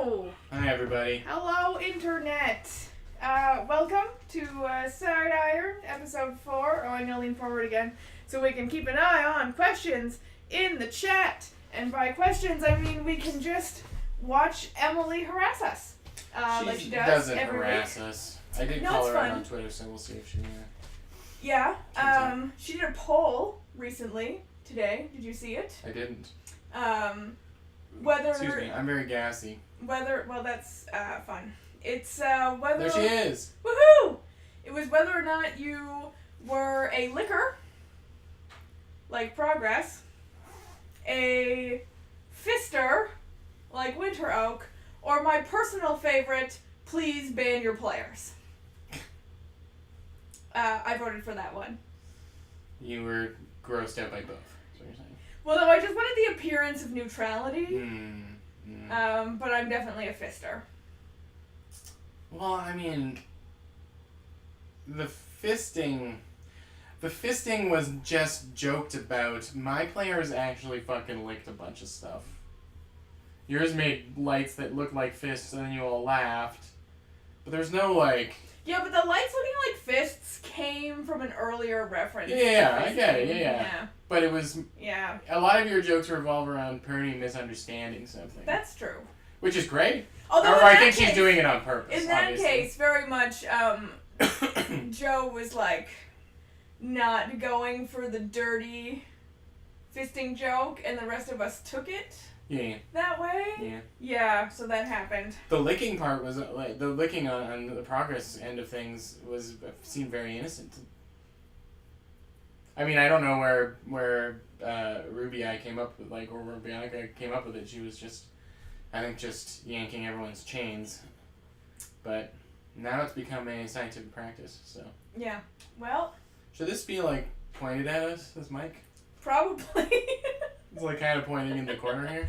Hello! Hi, everybody. Hello, Internet! Welcome to Side Iron, episode 4. Oh, I'm gonna lean forward again so we can keep an eye on questions in the chat. And by questions, I mean we can just watch Emily harass us. Like she doesn't every harass week. us. I did No, call it's her out fun. on Twitter, so we'll see if she... Yeah, she did a poll recently, today. Did you see it? I didn't. Whether... Excuse me, I'm very gassy. Well, that's fun. It's whether... There she is! Woohoo! It was whether or not you were a licker, like Progress, a fister, like Winter Oak, or my personal favorite, please ban your players. I voted for that one. You were grossed out by both, is what you're saying. Well, no, I just wanted the appearance of neutrality, but I'm definitely a fister. Well, I mean... The fisting was just joked about. My players actually fucking licked a bunch of stuff. Yours made lights that looked like fists and then you all laughed. But there's no, like... Yeah, but the lights looking like fists came from an earlier reference. Yeah, I get it, yeah. But it was... Yeah. A lot of your jokes revolve around Pernie misunderstanding something. That's true. Which is great. Although or I think she's doing it on purpose, in that obviously. case, very much, Joe was, like, not going for the dirty fisting joke, and the rest of us took it that way. Yeah. Yeah, so that happened. The licking part was, like, the licking on the Progress end of things seemed very innocent. I mean, I don't know where Ruby Eye came up with, like, or where Bianca came up with it. She was just, I think, just yanking everyone's chains. But now it's become a scientific practice, so. Yeah. Well. Should this be, like, pointed at us, this mic? Probably. It's, like, kind of pointing in the corner here.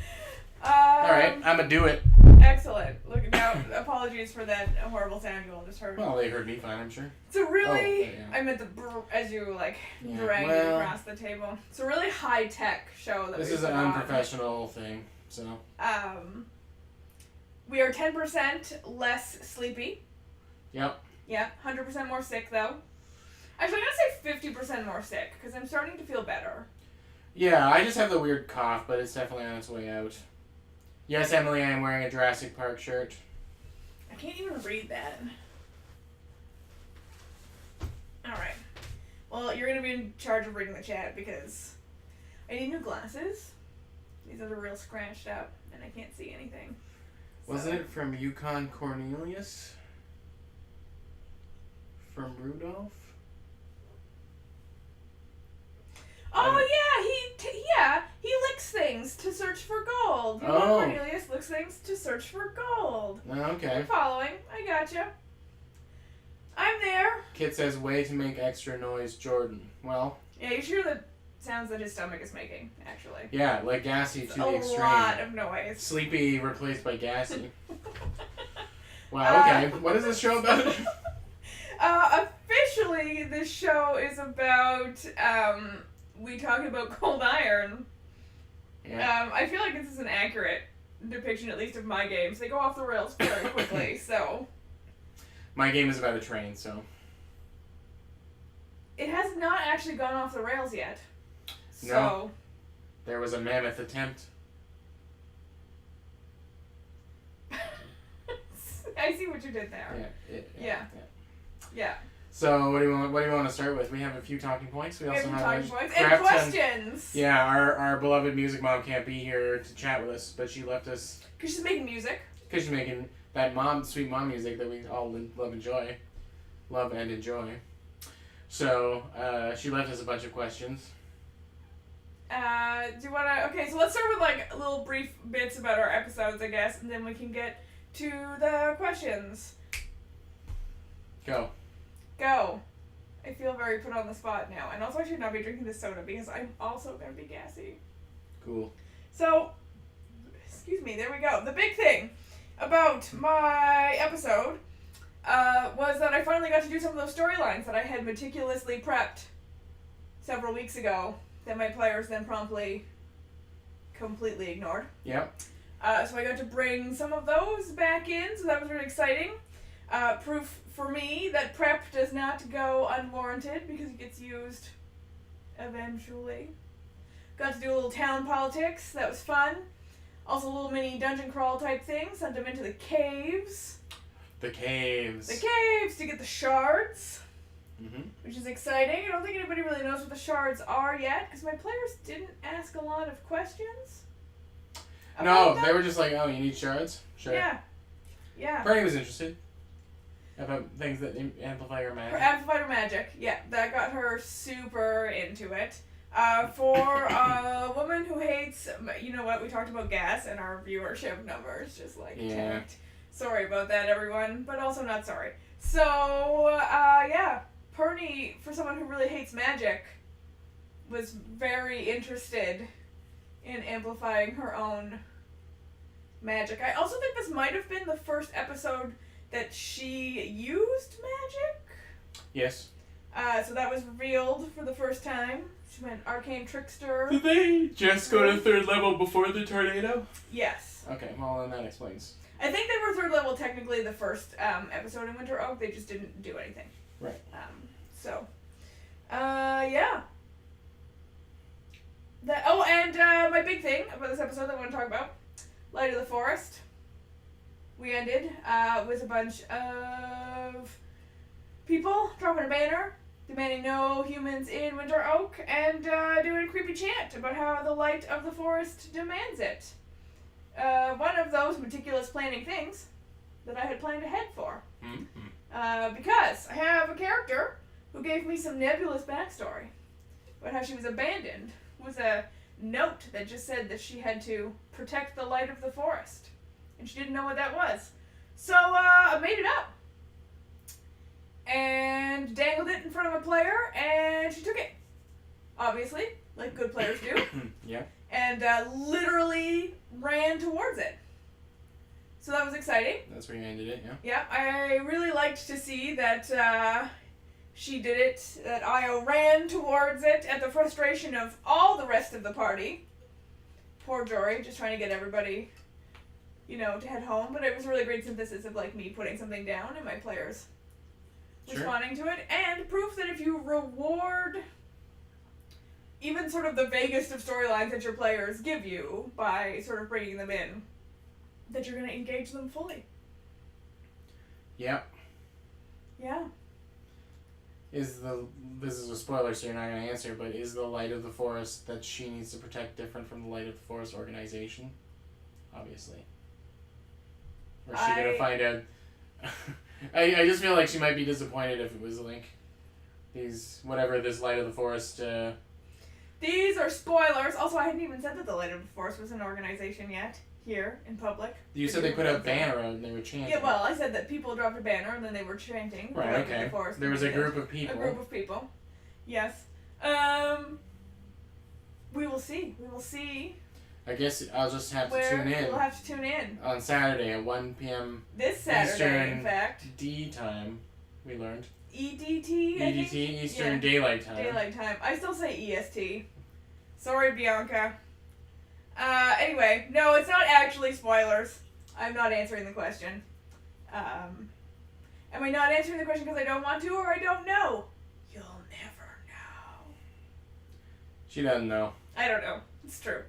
Alright, I'm gonna do it. Excellent. Look, now, apologies for that horrible sound you all just heard. Well, they heard me fine, I'm sure. It's a really, yeah. I meant the as you, like, Yeah, dragged it across the table. It's a really high-tech show that This we is an put on. unprofessional thing, so. We are 10% less sleepy. Yep. Yeah, 100% more sick, though. Actually, I'm going to say 50% more sick, because I'm starting to feel better. Yeah, I just have the weird cough, but it's definitely on its way out. Yes, Emily, I am wearing a Jurassic Park shirt. I can't even read that. Alright. Well, you're going to be in charge of reading the chat, because I need new glasses. These are real scratched up, and I can't see anything. Wasn't it from Yukon Cornelius? From Rudolph? Oh, he licks things to search for gold. Oh. Cornelius licks things to search for gold. Oh, okay. I'm following. I gotcha. I'm there. Kit says, way to make extra noise, Jordan. Well. Yeah, you should hear the sounds that his stomach is making, actually. Yeah, like gassy to the extreme. A lot of noise. Sleepy replaced by gassy. Wow, okay. What is this show about? Officially, this show is about, we talk about Cold Iron. Yeah. I feel like this is an accurate depiction, at least of my games. They go off the rails very quickly, so. My game is about a train, so. It has not actually gone off the rails yet. So. No. There was a mammoth attempt. I see what you did there. Yeah. So what do you want to start with? We have a few talking points. We also have talking points and questions. Yeah, our beloved music mom can't be here to chat with us, but she left us because she's making music. Because she's making that sweet mom music that we all love and enjoy. So she left us a bunch of questions. Do you want to? Okay, so let's start with like little brief bits about our episodes, I guess, and then we can get to the questions. Go. I feel very put on the spot now. And also I should not be drinking this soda because I'm also going to be gassy. Cool. So, excuse me, there we go. The big thing about my episode was that I finally got to do some of those storylines that I had meticulously prepped several weeks ago that my players then promptly completely ignored. Yep. So I got to bring some of those back in, so that was really exciting. Proof for me that prep does not go unwarranted because it gets used eventually. Got to do a little town politics, that was fun. Also a little mini dungeon crawl type thing, sent them into the caves. The caves. The caves to get the shards, Mm-hmm. which is exciting. I don't think anybody really knows what the shards are yet, because my players didn't ask a lot of questions. No, about they them. were just like, oh, you need shards? Sure. Yeah. Yeah. Bernie was interested about things that amplify your Her magic. amplified her magic. Yeah, that got her super into it. For a woman who hates, you know what, we talked about gas and our viewership numbers just like Yeah. tanked. Sorry about that, everyone, but also not sorry. So, yeah, Pernie, for someone who really hates magic, was very interested in amplifying her own magic. I also think this might have been the first episode that she used magic. Yes. So that was revealed for the first time. She went Arcane Trickster. Did they just go to 3rd level before the tornado? Yes. Okay, well then that explains. I think they were 3rd level technically the first episode in Winter Oak. They just didn't do anything. Right. Yeah. And my big thing about this episode that I want to talk about, Light of the Forest. We ended with a bunch of people dropping a banner demanding no humans in Winter Oak and doing a creepy chant about how the light of the forest demands it. One of those meticulous planning things that I had planned ahead for. Mm-hmm. Because I have a character who gave me some nebulous backstory about how she was abandoned. It was a note that just said that she had to protect the light of the forest. And she didn't know what that was. So I made it up. And dangled it in front of a player, and she took it. Obviously, like good players do. Yeah. And literally ran towards it. So that was exciting. That's where you ended it, yeah? Yeah, I really liked to see that she did it, that Io ran towards it at the frustration of all the rest of the party. Poor Jory, just trying to get everybody, to head home. But it was a really great synthesis of, me putting something down and my players responding to it. And proof that if you reward even sort of the vaguest of storylines that your players give you by sort of bringing them in, that you're going to engage them fully. Yep. Yeah. This is a spoiler, so you're not going to answer, but is the Light of the Forest that she needs to protect different from the Light of the Forest organization? Obviously. Or is she going to find out? I just feel like she might be disappointed if it was this Light of the Forest. These are spoilers. Also, I hadn't even said that the Light of the Forest was an organization yet here in public. You said they put a banner out and they were chanting. Yeah, well, I said that people dropped a banner and then they were chanting. Right, the Light okay. of the Forest. There was a group of people. A group of people. Yes. We will see. We will see. I guess I'll just have to tune in. We'll have to tune in. On Saturday at 1 p.m. This Saturday, Eastern in fact. D time, we learned. EDT, I think? EDT, Eastern Daylight Time. Daylight Time. I still say EST. Sorry, Bianca. Anyway, no, it's not actually spoilers. I'm not answering the question. Am I not answering the question because I don't want to or I don't know? You'll never know. She doesn't know. I don't know. It's true.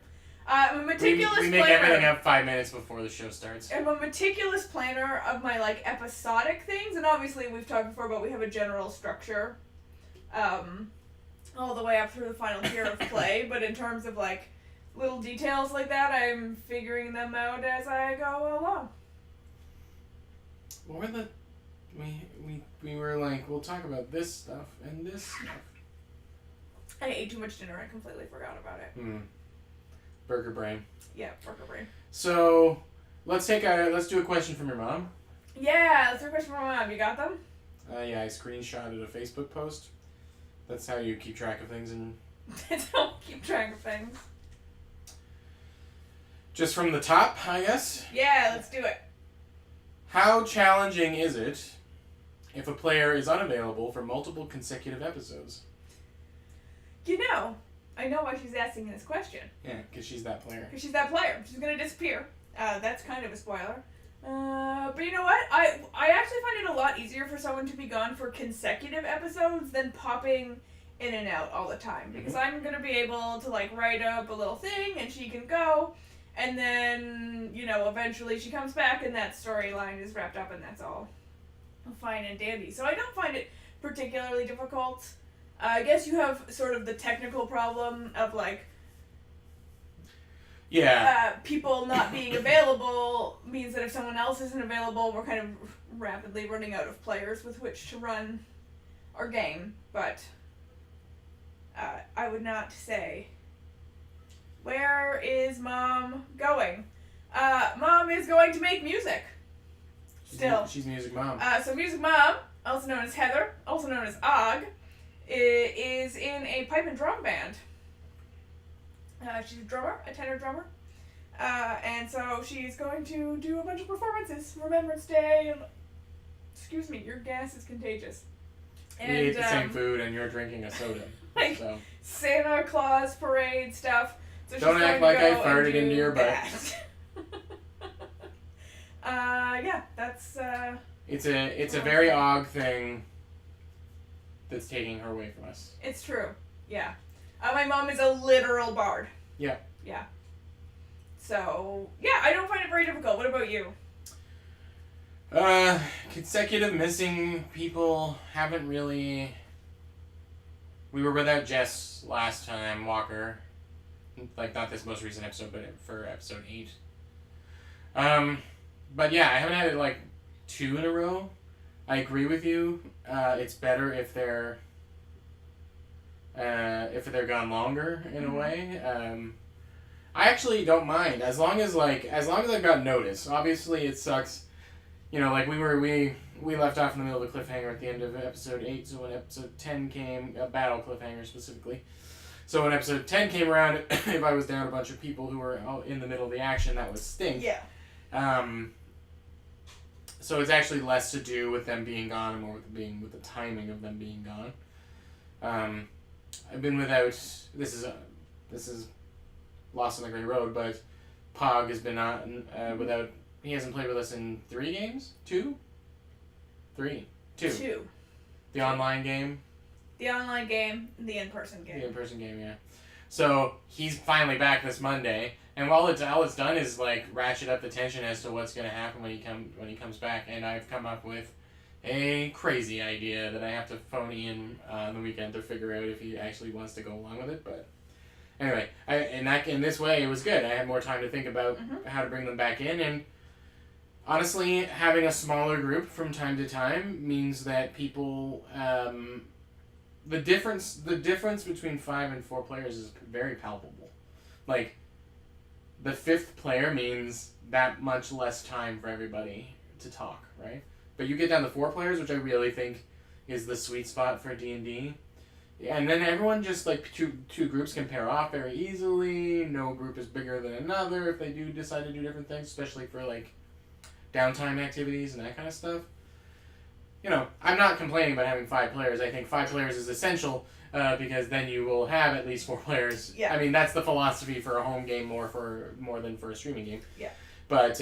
I'm a meticulous we make planner. everything up 5 minutes before the show starts. I'm a meticulous planner of my episodic things, and obviously we've talked before about we have a general structure, all the way up through the final tier of play. But in terms of little details like that, I'm figuring them out as I go along. What were we were we'll talk about this stuff and this stuff. I ate too much dinner. I completely forgot about it. Burger brain. Yeah, burger brain. So let's do a question from your mom. Yeah, let's do a question from my mom. You got them? Yeah, I screenshotted a Facebook post. That's how you keep track of things and Don't keep track of things. just from the top, I guess. Yeah, let's do it. How challenging is it if a player is unavailable for multiple consecutive episodes? I know why she's asking this question. Yeah, because she's that player. Because she's that player. She's going to disappear That's kind of a spoiler. But you know what? I actually find it a lot easier for someone to be gone for consecutive episodes than popping in and out all the time. Because I'm going to be able to, like, write up a little thing and she can go. And then, you know, eventually she comes back and that storyline is wrapped up and that's all fine and dandy. So I don't find it particularly difficult. I guess you have sort of the technical problem of, like, people not being available means that if someone else isn't available, we're kind of rapidly running out of players with which to run our game. But I would not say. Where is Mom going? Mom is going to make music. Still. She's Music Mom. So Music Mom, also known as Heather, also known as Og, is in a pipe and drum band. She's a drummer, a tenor drummer. And so she's going to do a bunch of performances. Remembrance Day. And, excuse me, your gas is contagious. And, we ate the same food and you're drinking a soda. Like so. Santa Claus parade stuff. So don't act like I farted into your butt. Yeah, that's... It's a very odd thing that's taking her away from us. It's true, yeah. My mom is a literal bard. Yeah. Yeah. So, yeah, I don't find it very difficult. What about you? Consecutive missing people haven't really... We were without Jess last time, Walker. Like, not this most recent episode, but for episode 8. But yeah, I haven't had it, like, 2 in a row. I agree with you. It's better if they're gone longer in a way. I actually don't mind as long as I've got notice. Obviously, it sucks. You know, like we left off in the middle of a cliffhanger at the end of episode 8. So when episode 10 came, a battle cliffhanger specifically. So when episode 10 came around, if I was down a bunch of people who were in the middle of the action, that would stink. Yeah. So it's actually less to do with them being gone and more with the timing of them being gone. I've been without. This is Lost on the Grey Road, but Pog has been on without. He hasn't played with us in 3 games. 2. 3. 2. 2. The online game. The online game, the in-person game. The in-person game, yeah. So he's finally back this Monday, and all it's done is like ratchet up the tension as to what's going to happen when he comes back. And I've come up with a crazy idea that I have to phone Ian on the weekend to figure out if he actually wants to go along with it. But anyway, in this way it was good. I had more time to think about how to bring them back in, and honestly, having a smaller group from time to time means that people. The difference between 5 and 4 players is very palpable. Like, the 5th player means that much less time for everybody to talk, right? But you get down to 4 players, which I really think is the sweet spot for D&D. And then everyone just, like, two groups can pair off very easily. No group is bigger than another if they do decide to do different things, especially for, like, downtime activities and that kind of stuff. You know, I'm not complaining about having 5 players. I think 5 players is essential because then you will have at least 4 players. Yeah. I mean, that's the philosophy for a home game more than for a streaming game. Yeah. But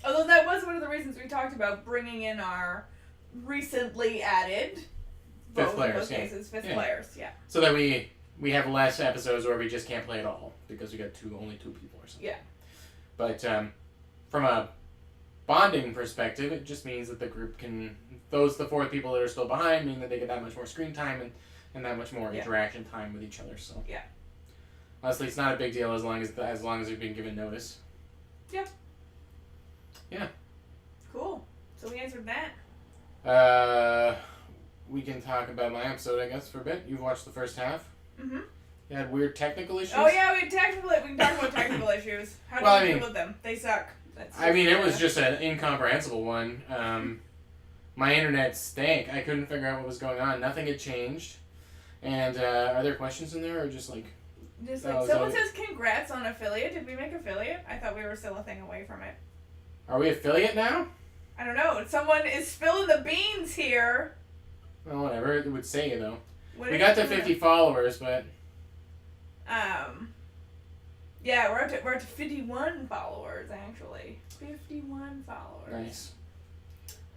although that was one of the reasons we talked about bringing in our recently added 5th players, in both cases, 5th players, yeah. So that we have less episodes where we just can't play at all because we got only 2 people or something. Yeah. But from a bonding perspective, it just means that the group can. The 4 people that are still behind mean that they get that much more screen time and that much more interaction time with each other. So yeah, honestly, it's not a big deal as long as we've been given notice. Yeah. Yeah. Cool. So we answered that. We can talk about my episode, I guess, for a bit. You've watched the first half. Mhm. You had weird technical issues. Oh yeah, we can talk about technical issues. How do you deal with them? They suck. It was just an incomprehensible one. My internet stank. I couldn't figure out what was going on. Nothing had changed. And are there questions in there or just like... someone says congrats on affiliate. Did we make affiliate? I thought we were still a thing away from it. Are we affiliate now? I don't know. Someone is spilling the beans here. Well, whatever. It would say, though. We got to 50 followers, but... Yeah, we're at 51 followers actually. 51 followers.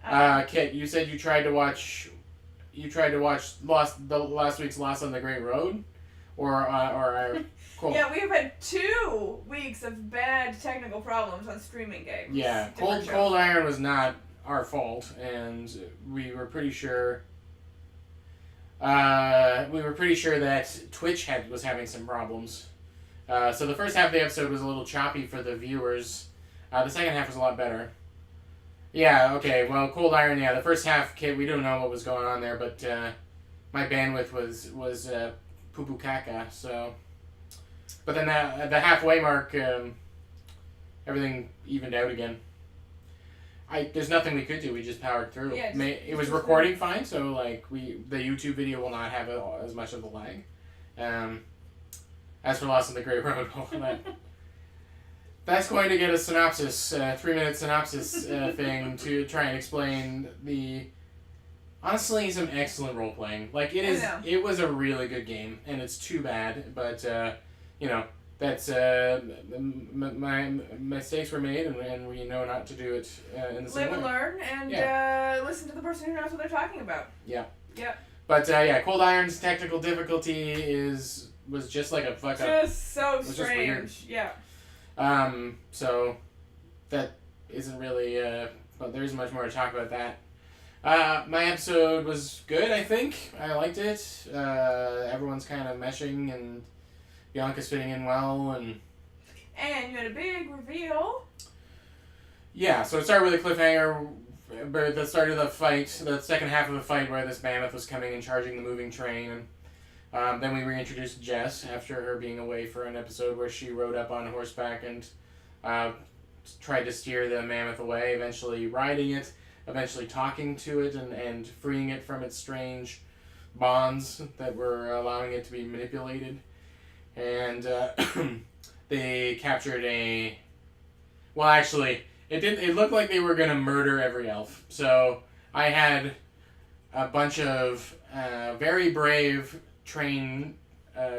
Nice. Kit, you said you tried to watch last week's Lost on the Great Road, or Cold. Yeah, we have had 2 weeks of bad technical problems on streaming games. Yeah, Cold Iron was not our fault, and we were pretty sure. That Twitch was having some problems. So the first half of the episode was a little choppy for the viewers. The second half was a lot better. Yeah, okay, well, Cold Iron, yeah, the first half, Kit, we don't know what was going on there, but my bandwidth was poo-poo caca, so... But then at the halfway mark, everything evened out again. There's nothing we could do, we just powered through. Yeah, it was recording fine, so like the YouTube video will not have as much of the lag. As for Lost on the Great Road, that's going to get a synopsis, 3-minute synopsis thing to try and explain honestly, some excellent role playing. Like it was a really good game, and it's too bad, but that's my mistakes were made, and we know not to do it in the same way. Live and learn, and listen to the person who knows what they're talking about. Yeah. Yeah. But Cold Iron's technical difficulty was just like a fuck up. Just so strange. Yeah. So that isn't really but there isn't much more to talk about that. My episode was good, I think. I liked it. Everyone's kind of meshing, and Bianca's fitting in well, and you had a big reveal. Yeah, so it started with a cliffhanger, but the start of the fight, the second half of the fight where this mammoth was coming and charging the moving train, and then we reintroduced Jess after her being away for an episode where she rode up on horseback and tried to steer the mammoth away, eventually riding it, eventually talking to it and freeing it from its strange bonds that were allowing it to be manipulated. And they captured well, actually, it looked like they were going to murder every elf. So I had a bunch of very brave train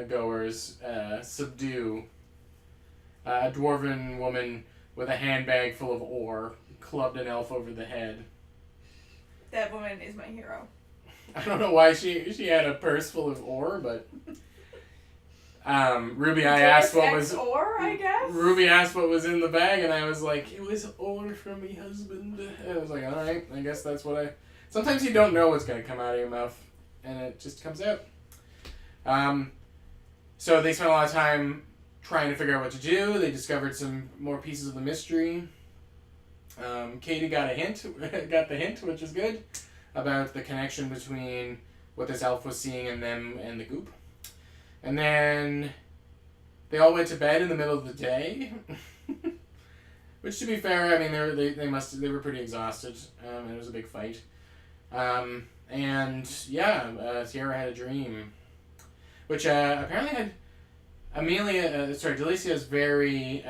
goers subdue a dwarven woman with a handbag full of ore, clubbed an elf over the head. That woman is my hero. I don't know why she had a purse full of ore, but Ruby asked what was ore, I guess. Ruby asked what was in the bag, and I was like, it was ore from me husband. And I was like, all right, I guess that's what Sometimes you don't know what's gonna come out of your mouth, and it just comes out. So they spent a lot of time trying to figure out what to do. They discovered some more pieces of the mystery. Katie got the hint, which is good, about the connection between what this elf was seeing in them and the goop. And then they all went to bed in the middle of the day, which, to be fair, I mean they were pretty exhausted. It was a big fight, and Sierra had a dream, which apparently had Delicia's very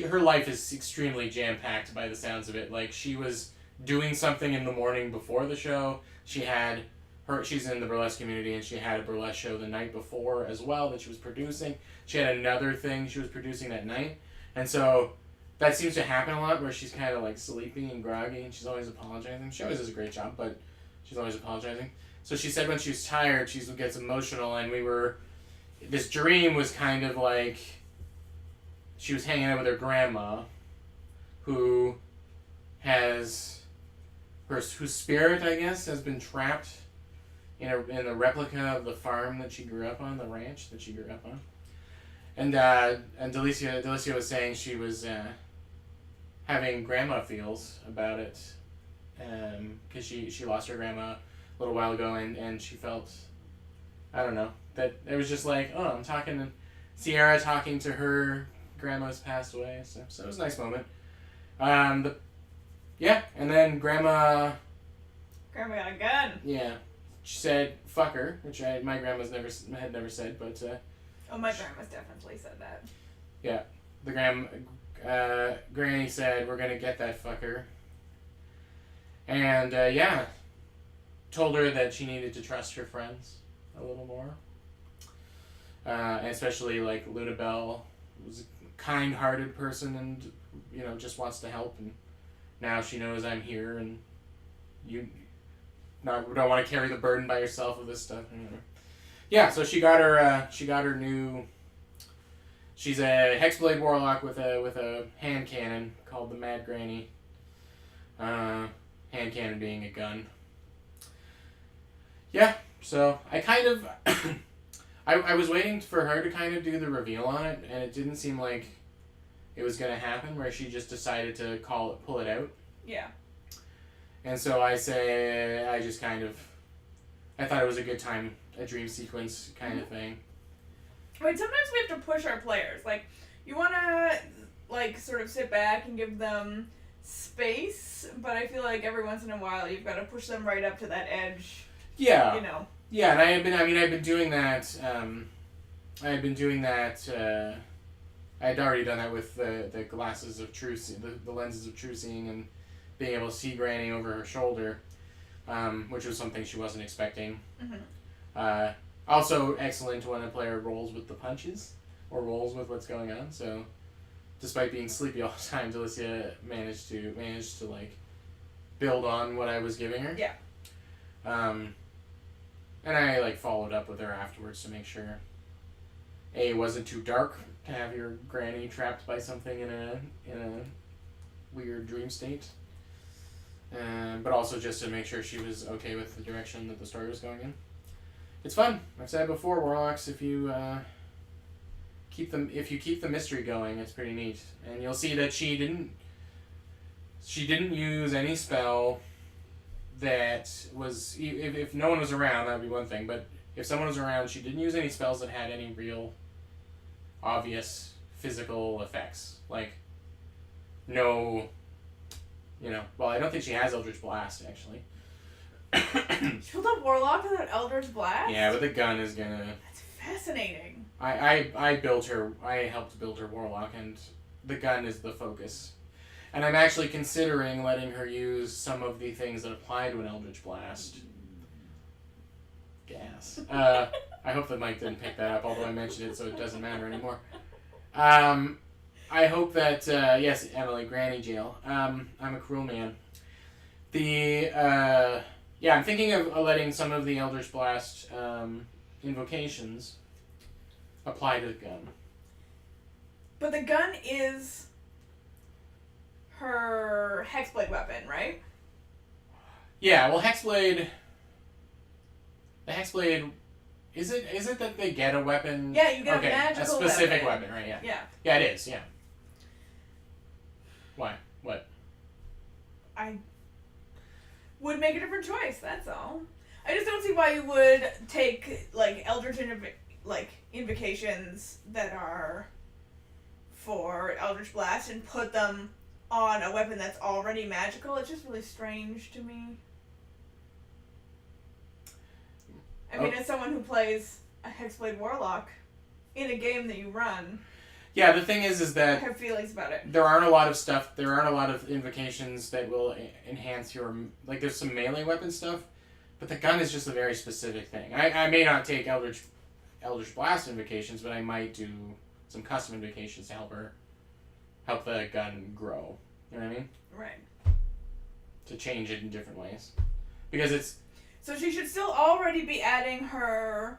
her life is extremely jam-packed by the sounds of it. Like, she was doing something in the morning before the show. She's in the burlesque community, and she had a burlesque show the night before as well that she was producing. She had another thing she was producing that night. And so that seems to happen a lot, where she's kind of like sleepy and groggy, and she's always apologizing. She always does a great job, but she's always apologizing. So she said when she's tired, she gets emotional, and this dream was kind of like she was hanging out with her grandma, whose spirit, I guess, has been trapped in a replica of the farm that she grew up on, the ranch that she grew up on. And Delicia was saying she was having grandma feels about it, because she lost her grandma a little while ago, and she felt, I don't know, that it was just like, oh, I'm talking to Sierra, talking to her grandma's passed away, so it was a nice moment. And then grandma got a gun. Yeah, she said "fuck her," which my grandma's had never said, but my grandma's definitely said that. Yeah, the granny said, "We're gonna get that fucker," and told her that she needed to trust her friends a little more. and especially like Lunabelle was a kind-hearted person and just wants to help, and now she knows I'm here and you don't want to carry the burden by yourself of this stuff. Yeah, so she got her new. She's a Hexblade Warlock with a hand cannon called the Mad Granny. Hand cannon being a gun. Yeah, so I kind of I was waiting for her to kind of do the reveal on it, and it didn't seem like it was gonna happen. Where she just decided to pull it out. Yeah. And so I thought it was a good time, a dream sequence kind of thing. Right, sometimes we have to push our players. Like, you want to, like, sort of sit back and give them space, but I feel like every once in a while you've got to push them right up to that edge. Yeah. You know. Yeah, and I've been doing that, I'd already done that with the glasses of true the lenses of true seeing, and being able to see Granny over her shoulder, which was something she wasn't expecting. Mm-hmm. Also excellent when a player rolls with the punches, or rolls with what's going on. So, despite being sleepy all the time, Delicia managed to like build on what I was giving her. Yeah. And I like followed up with her afterwards to make sure it wasn't too dark to have your Granny trapped by something in a weird dream state. But also just to make sure she was okay with the direction that the story was going in. It's fun. I've said before, Warlocks, if you keep the mystery going, it's pretty neat. And you'll see that she didn't use any spell that was, if no one was around, that would be one thing, but if someone was around, she didn't use any spells that had any real obvious physical effects. Like, no, well, I don't think she has Eldritch Blast, actually. She pulled up Warlock with an Eldritch Blast? Yeah, but the gun is gonna... That's fascinating. I helped build her Warlock, and the gun is the focus. And I'm actually considering letting her use some of the things that apply to an Eldritch Blast. Gas. I hope the mic didn't pick that up, although I mentioned it, so it doesn't matter anymore. I hope that, yes, Emily, Granny Jail. I'm a cruel man. I'm thinking of letting some of the Eldritch Blast invocations apply to the gun. But the gun is her Hexblade weapon, right? Yeah, well, Hexblade... The Hexblade... Is it that they get a weapon? Yeah, you get a magical a specific weapon. weapon, right, yeah. Yeah. Yeah, it is, yeah. Why? What? I would make a different choice, that's all. I just don't see why you would take, like, Eldritch invocations that are for Eldritch Blast and put them on a weapon that's already magical. It's just really strange to me. I mean, as someone who plays a Hexblade Warlock in a game that you run... Yeah, the thing is that... I have feelings about it. There aren't a lot of invocations that will enhance your... Like, there's some melee weapon stuff, but the gun is just a very specific thing. I may not take Eldritch Blast invocations, but I might do some custom invocations to help the gun grow. You know what I mean? Right. To change it in different ways. Because it's... So she should still already be adding her...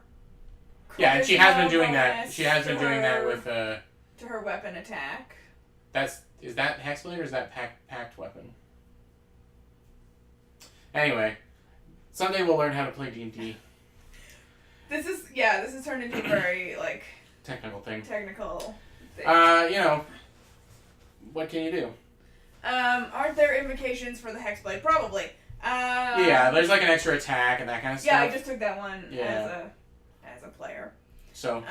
Yeah, and she has been doing that. She has been doing that with... to her weapon attack. Is that Hexblade or is that Pact weapon? Anyway, someday we'll learn how to play D&D. This is turned into a very, like... Technical thing. What can you do? Aren't there invocations for the Hexblade? Probably. Yeah, there's like an extra attack and that kind of stuff. Yeah, I just took that one as a player. So,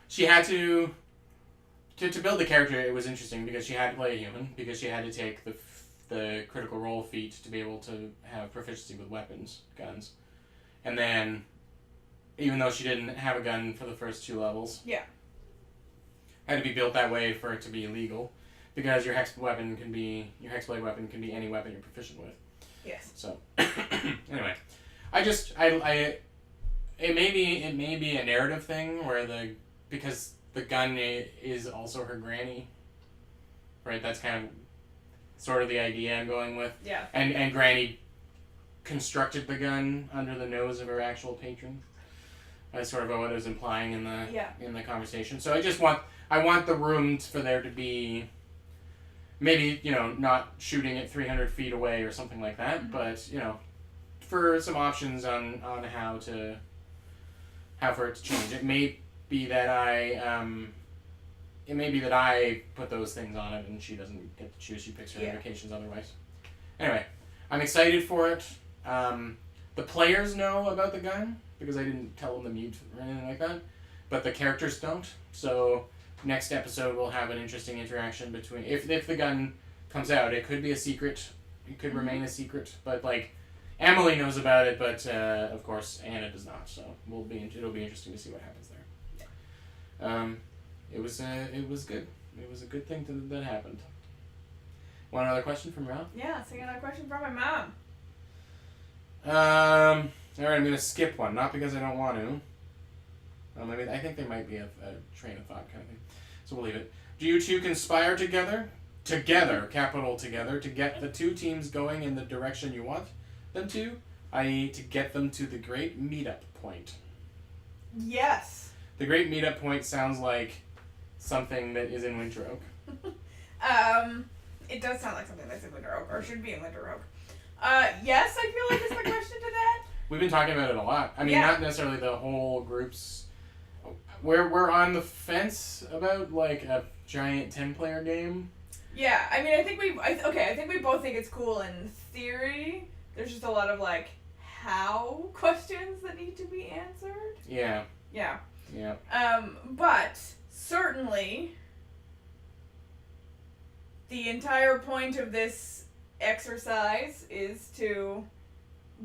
she had to build the character. It was interesting because she had to play a human, because she had to take the critical role feat to be able to have proficiency with guns. And then, even though she didn't have a gun for the first 2 levels, had to be built that way for it to be illegal, because your Hexblade weapon can be any weapon you're proficient with. Yes. So, anyway, it may be a narrative thing where because the gun is also her granny, right? That's kind of sort of the idea I'm going with. Yeah. And Granny constructed the gun under the nose of her actual patron. That's sort of what it was implying in the conversation. So I want the room for there to be maybe, not shooting at 300 feet away or something like that, but, for some options on how for it to change. It may be that I put those things on it and she doesn't get to choose. She picks her indications otherwise. Anyway, I'm excited for it. The players know about the gun because I didn't tell them the mute or anything like that, but the characters don't. So next episode we'll have an interesting interaction between if the gun comes out. It could be a secret. It could remain a secret, but Emily knows about it, but of course Anna does not. So it'll be interesting to see what happens there. It was good. It was a good thing that happened. One other question from Rob? Yeah, so I got a question from my mom. Alright, I'm going to skip one. Not because I don't want to. I think there might be a train of thought kind of thing. So we'll leave it. Do you two conspire together, capital together, to get the two teams going in the direction you want them to? I.e. to get them to the great meetup point. Yes. The great meetup point sounds like something that is in Winter Oak. It does sound like something that's in Winter Oak, or should be in Winter Oak. Yes, I feel like it's the question to that. We've been talking about it a lot. I mean, not necessarily the whole groups. We're on the fence about a giant 10-player game. Yeah, I mean, I think we both think it's cool in theory. There's just a lot of how questions that need to be answered. Yeah. Yeah. Yeah. But certainly the entire point of this exercise is to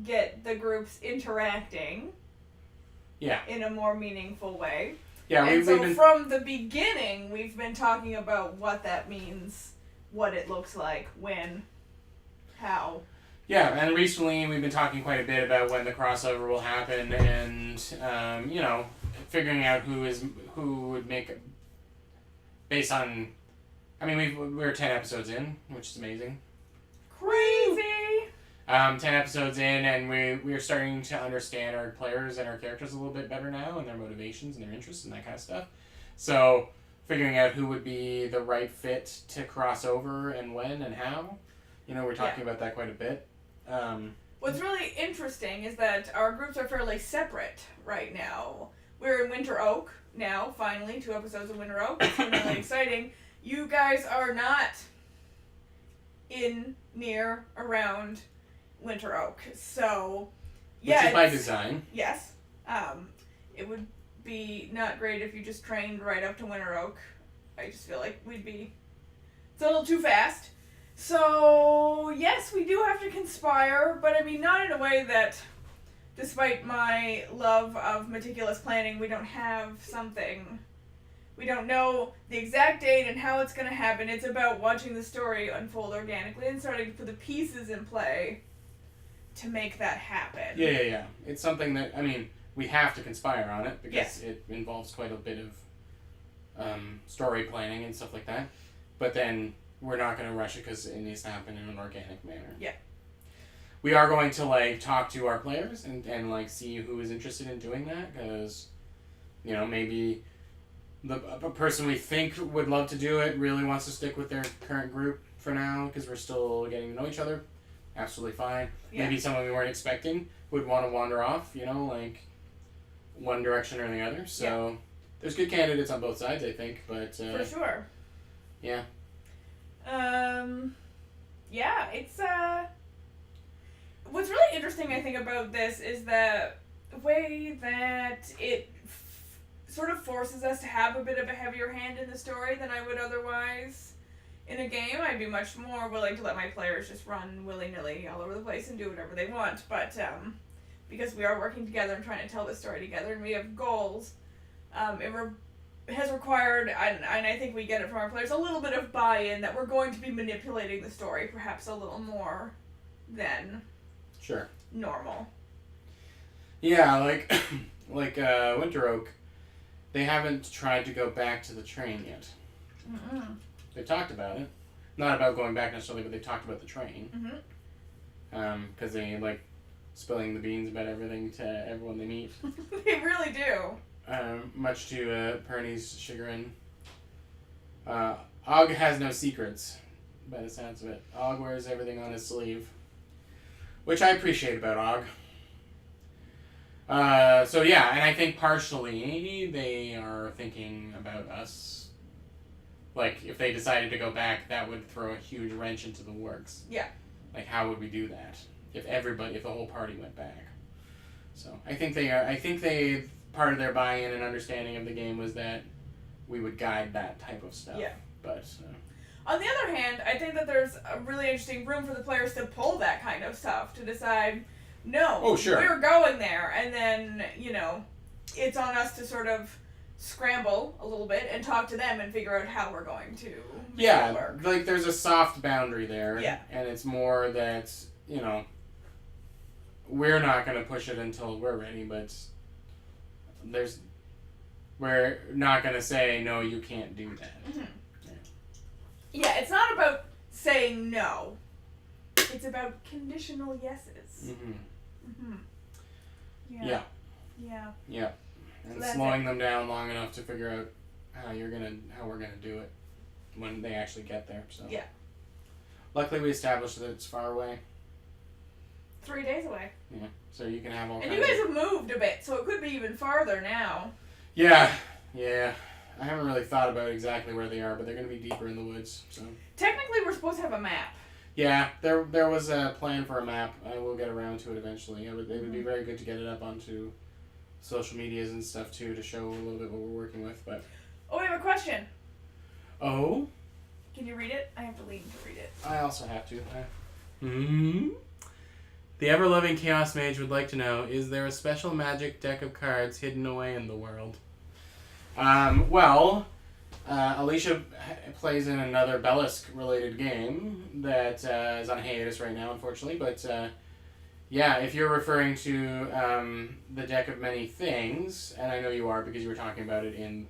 get the groups interacting in a more meaningful way. Yeah, and so from the beginning, we've been talking about what that means, what it looks like, when, how. Yeah, and recently we've been talking quite a bit about when the crossover will happen, and figuring out who would make based on. I mean, we're 10 episodes in, which is amazing. Crazy. 10 episodes in, and we're starting to understand our players and our characters a little bit better now, and their motivations and their interests and that kind of stuff. So, figuring out who would be the right fit to cross over and when and how. We're talking about that quite a bit. What's really interesting is that our groups are fairly separate right now. We're in Winter Oak now, finally, 2 episodes of Winter Oak. It's been really exciting. You guys are not in, near, around Winter Oak. So, yeah. Which is by design. Yes. It would be not great if you just trained right up to Winter Oak. I just feel like it's a little too fast. So, yes, we do have to conspire, but I mean, not in a way that, despite my love of meticulous planning, we don't have something. We don't know the exact date and how it's going to happen. It's about watching the story unfold organically and starting to put the pieces in play to make that happen. Yeah. It's something that, I mean, we have to conspire on it because it involves quite a bit of story planning and stuff like that. But then we're not going to rush it because it needs to happen in an organic manner. Yeah. We are going to, talk to our players and see who is interested in doing that because, maybe a person we think would love to do it really wants to stick with their current group for now because we're still getting to know each other. Absolutely fine. Yeah. Maybe someone we weren't expecting would want to wander off, one direction or the other. So there's good candidates on both sides, I think. But for sure. Yeah. Yeah, it's what's really interesting, I think, about this is the way that it sort of forces us to have a bit of a heavier hand in the story than I would otherwise. In a game, I'd be much more willing to let my players just run willy-nilly all over the place and do whatever they want, but because we are working together and trying to tell the story together and we have goals, it has required, and I think we get it from our players, a little bit of buy-in that we're going to be manipulating the story perhaps a little more than normal. Yeah, like Winter Oak, they haven't tried to go back to the train yet. Mm-mm. They talked about it. Not about going back necessarily, but they talked about the train. Mm-hmm. Because they like spilling the beans about everything to everyone they meet. They really do. Much to Perny's chagrin. Og has no secrets, by the sounds of it. Og wears everything on his sleeve. Which I appreciate about Og. So yeah, and I think partially they are thinking about us. Like, if they decided to go back, that would throw a huge wrench into the works. Yeah. Like, how would we do that? If the whole party went back. So, I think part of their buy-in and understanding of the game was that we would guide that type of stuff. Yeah. But, on the other hand, I think that there's a really interesting room for the players to pull that kind of stuff, to decide, no, oh, sure. we're going there, and then, it's on us to sort of scramble a little bit and talk to them and figure out how we're going to make it work. Like, there's a soft boundary there. Yeah. And it's more that, we're not going to push it until we're ready, but we're not going to say, no, you can't do that. Mm-hmm. Yeah, it's not about saying no. It's about conditional yeses. Mm-hmm. Mm-hmm. Yeah. Yeah. And So slowing them down long enough to figure out how we're gonna do it when they actually get there. So yeah. Luckily, we established that it's far away. 3 days away. Yeah. So you can have all. And you guys have moved a bit, so it could be even farther now. Yeah. I haven't really thought about exactly where they are, but they're gonna be deeper in the woods. So. Technically, we're supposed to have a map. Yeah, there was a plan for a map. I will get around to it eventually. It would be very good to get it up onto social medias and stuff too, to show a little bit what we're working with. But oh, we have a question. Oh? Can you read it? I have to lean to read it. I also have to. The ever-loving Chaos Mage would like to know, is there a special magic deck of cards hidden away in the world? Alicia plays in another Bellisk-related game that is on hiatus right now, unfortunately, but yeah, if you're referring to the Deck of Many Things, and I know you are because you were talking about it in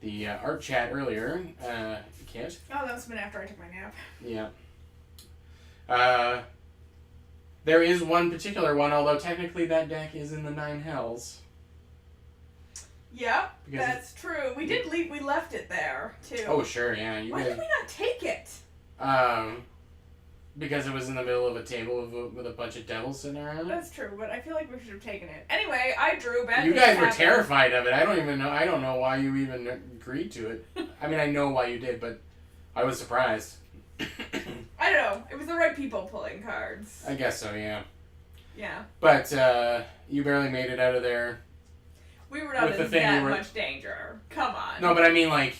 the art chat earlier, Kit. Oh, that must have been after I took my nap. Yeah. There is one particular one, although technically that deck is in the Nine Hells. Yeah, that's true. We did leave. We left it there too. Oh sure, yeah. Why did we not take it? Because it was in the middle of a table with a bunch of devils sitting around. That's true, but I feel like we should have taken it. Anyway, I drew bad. You guys were terrified of it. I don't know why you even agreed to it. I mean, I know why you did, but I was surprised. I don't know. It was the right people pulling cards. I guess so, yeah. Yeah. But you barely made it out of there. We were not in that much danger. Come on. No, but I mean, like,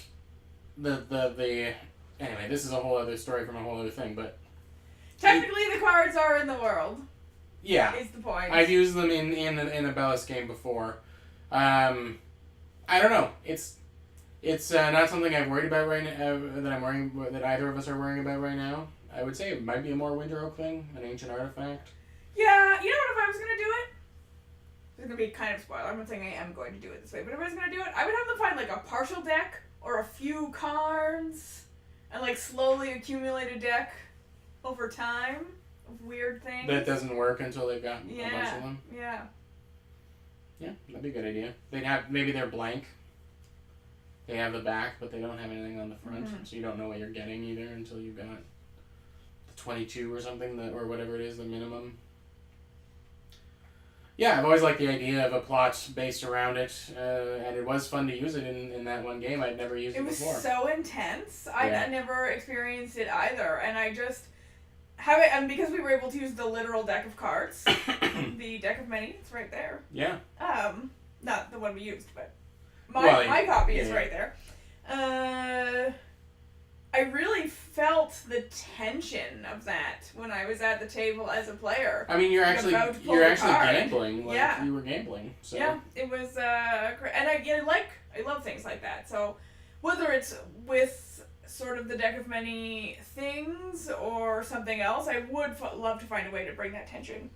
the anyway, this is a whole other story from a whole other thing, but technically the cards are in the world. Yeah. Is the point. I've used them in a Bellisk game before. I don't know. It's not something I've worried about right now, that either of us are worrying about right now. I would say it might be a more Winter Oak thing, an ancient artifact. Yeah, you know what, if I was going to do it? It's going to be kind of a spoiler. I'm not saying I am going to do it this way, but if I was going to do it, I would have them find, like, a partial deck or a few cards and, like, slowly accumulate a deck over time of weird things. That doesn't work until they've got a bunch of them? Yeah. Yeah, that'd be a good idea. Maybe they're blank. They have the back, but they don't have anything on the front, so you don't know what you're getting either until you've got the 22 or something, or whatever it is, the minimum. Yeah, I've always liked the idea of a plot based around it, and it was fun to use it in that one game. I'd never used it before. It was so intense. I never experienced it either, and I just have it, and because we were able to use the literal deck of cards, the Deck of Many, it's right there. Yeah. Not the one we used, but my copy is right there. I really felt the tension of that when I was at the table as a player. I mean, you're actually gambling. Yeah. You were gambling. So. Yeah, it was, and I love things like that. So whether it's with sort of the Deck of Many Things or something else, I would love to find a way to bring that tension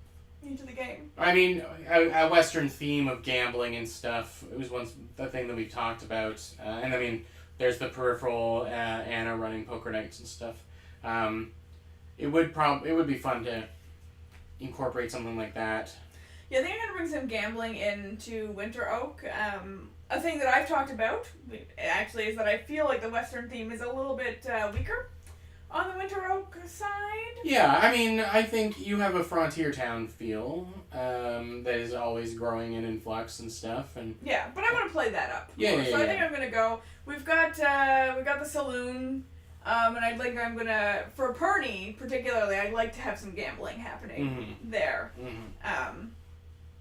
into the game. I mean, a Western theme of gambling and stuff. It was once the thing that we talked about, and I mean, there's the peripheral Anna running poker nights and stuff. It would be fun to incorporate something like that. Yeah, I think I'm gonna bring some gambling into Winter Oak. A thing that I've talked about actually is that I feel like the Western theme is a little bit weaker on the Winter Oak side. Yeah, I mean, I think you have a frontier town feel that is always growing and in flux and stuff, and yeah, but I want to play that up. Yeah, more. So I think I'm gonna go. We've got the saloon, and I'm gonna for Perny particularly. I'd like to have some gambling happening there. Mm-hmm.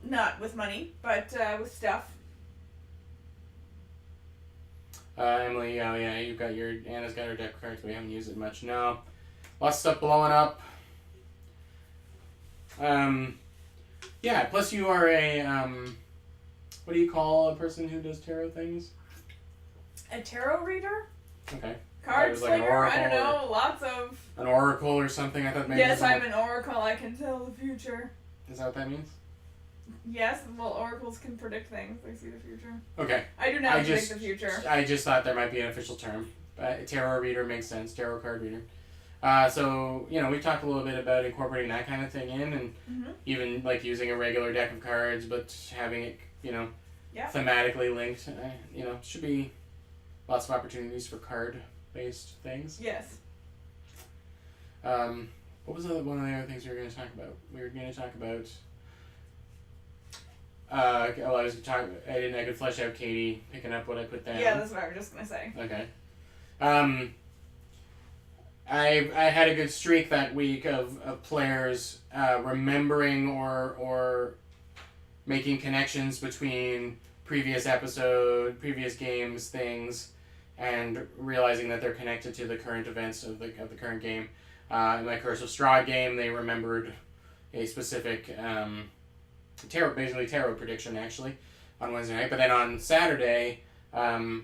Not with money, but with stuff. Emily, oh yeah, Anna's got her deck of cards, but we haven't used it much. No. Lots of stuff blowing up. Yeah, plus you are a, what do you call a person who does tarot things? A tarot reader? Okay. Card like slinger? I don't know, lots of... An oracle or something? I thought maybe... Yes, I'm an oracle, I can tell the future. Is that what that means? Yes, well, oracles can predict things. They see the future. Okay. I do not predict the future. I just thought there might be an official term. Tarot reader makes sense. Tarot card reader. So, we talked a little bit about incorporating that kind of thing in, and even, like, using a regular deck of cards, but having it, thematically linked. Should be lots of opportunities for card-based things. Yes. What was one of the other things we were going to talk about? We were going to talk about... I could flesh out Katie picking up what I put down. Yeah, that's what I was just gonna say. Okay. I had a good streak that week of players remembering or making connections between previous games, things, and realizing that they're connected to the current events of the current game. In my Curse of Strahd game, they remembered a specific tarot prediction actually on Wednesday night, but then on Saturday, my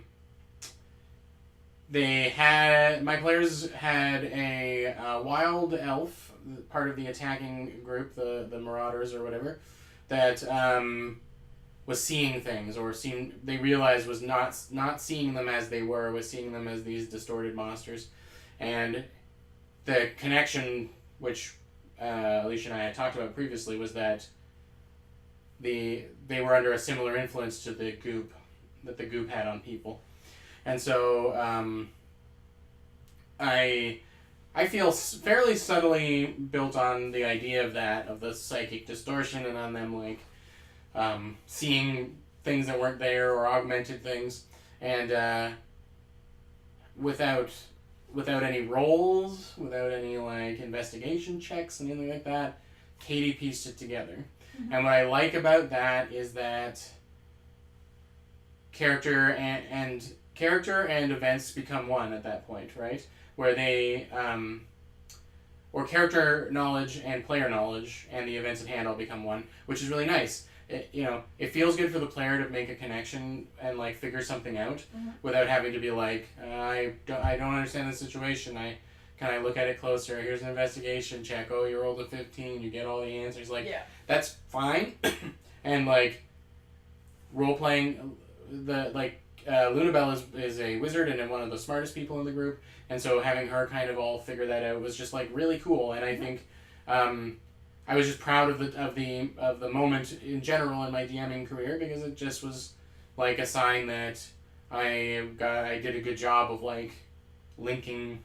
players had a wild elf, part of the attacking group, the Marauders or whatever, that was seeing things, or they realized was not seeing them as they were, was seeing them as these distorted monsters, and the connection which Alicia and I had talked about previously was that they were under a similar influence to the goop that the goop had on people, and so I feel fairly subtly built on the idea of the psychic distortion, and on them like seeing things that weren't there or augmented things, and without any rolls, without any like investigation checks and anything like that, Katie pieced it together. And what I like about that is that character and events become one at that point, right? Where they or character knowledge and player knowledge and the events at hand all become one, which is really nice. It feels good for the player to make a connection and like figure something out without having to be like, I don't understand the situation. Can I look at it closer? Here's an investigation check. Oh, you rolled a 15. You get all the answers. Like, that's fine. And, like, role-playing, Lunabelle is a wizard and one of the smartest people in the group. And so having her kind of all figure that out was just, like, really cool. And I think I was just proud of the moment in general in my DMing career, because it just was, like, a sign that I did a good job of, like, linking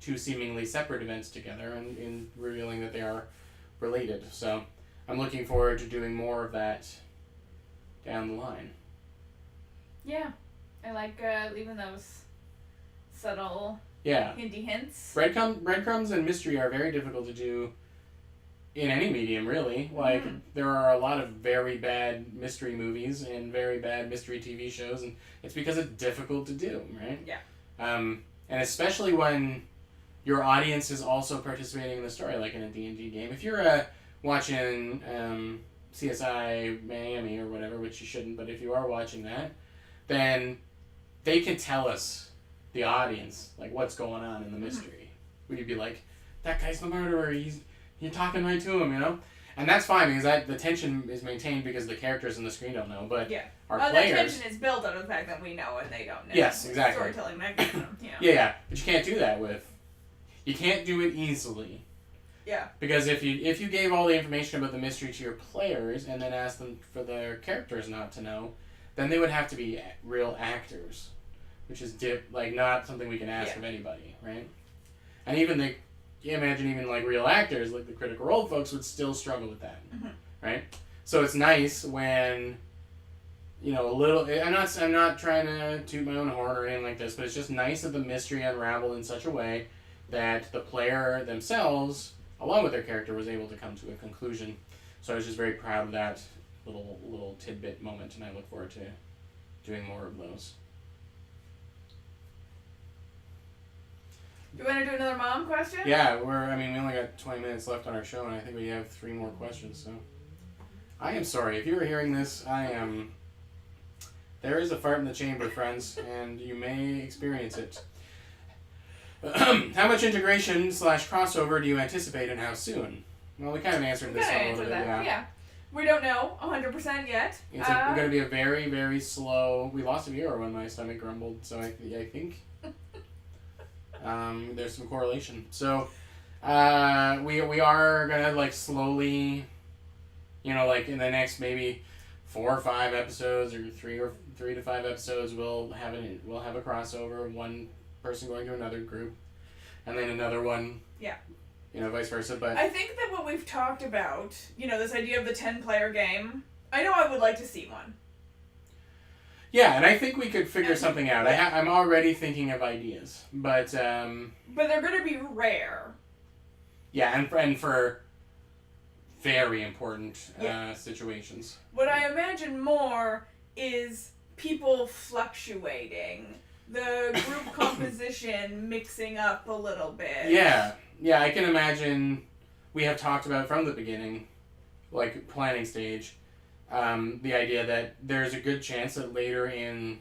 two seemingly separate events together and in revealing that they are related. So I'm looking forward to doing more of that down the line. Yeah. I like leaving those subtle hinty hints. Breadcrumbs and mystery are very difficult to do in any medium, really. Like, there are a lot of very bad mystery movies and very bad mystery TV shows, and it's because it's difficult to do, right? Yeah. And especially when your audience is also participating in the story, like in a D&D game. If you're watching CSI Miami or whatever, which you shouldn't, but if you are watching that, then they can tell us, the audience, like what's going on in the mystery. Would you be like, that guy's the murderer, you're talking right to him, And that's fine because the tension is maintained because the characters on the screen don't know, but Yeah. our That players. tension is built out of the fact that we know and they don't know. Yes, exactly. Storytelling mechanism. Yeah. Yeah, but you can't do that with. You can't do it easily. Yeah. Because if you gave all the information about the mystery to your players and then asked them for their characters not to know, then they would have to be real actors, which is not something we can ask of anybody, right? And even imagine even like real actors, like the Critical Role folks, would still struggle with that, right? So it's nice when, a little. I'm not trying to toot my own horn or anything like this, but it's just nice that the mystery unraveled in such a way that the player themselves, along with their character, was able to come to a conclusion. So I was just very proud of that little tidbit moment, and I look forward to doing more of those. Do you want to do another mom question? Yeah, we only got 20 minutes left on our show, and I think we have 3 more questions, so. I am sorry. If you were hearing this, there is a fart in the chamber, friends, and you may experience it. How much integration / crossover do you anticipate, and how soon? Well, we kind of answered this a little bit, yeah. We don't know 100% yet. It's going to be a very, very slow... We lost a viewer when my stomach grumbled, so I think... there's some correlation. So, we are gonna slowly, in the next maybe 4 or 5 episodes, or 3 to 5 episodes, we'll have a crossover. One person going to another group, and then another one. Yeah. Vice versa. But I think that what we've talked about, this idea of the 10-player game, I know I would like to see one. Yeah, and I think we could figure something out. I'm already thinking of ideas, but they're going to be rare. Yeah, and for very important situations. What I imagine more is people fluctuating, the group composition mixing up a little bit. Yeah, I can imagine. We have talked about from the beginning, planning stage. The idea that there's a good chance that later in,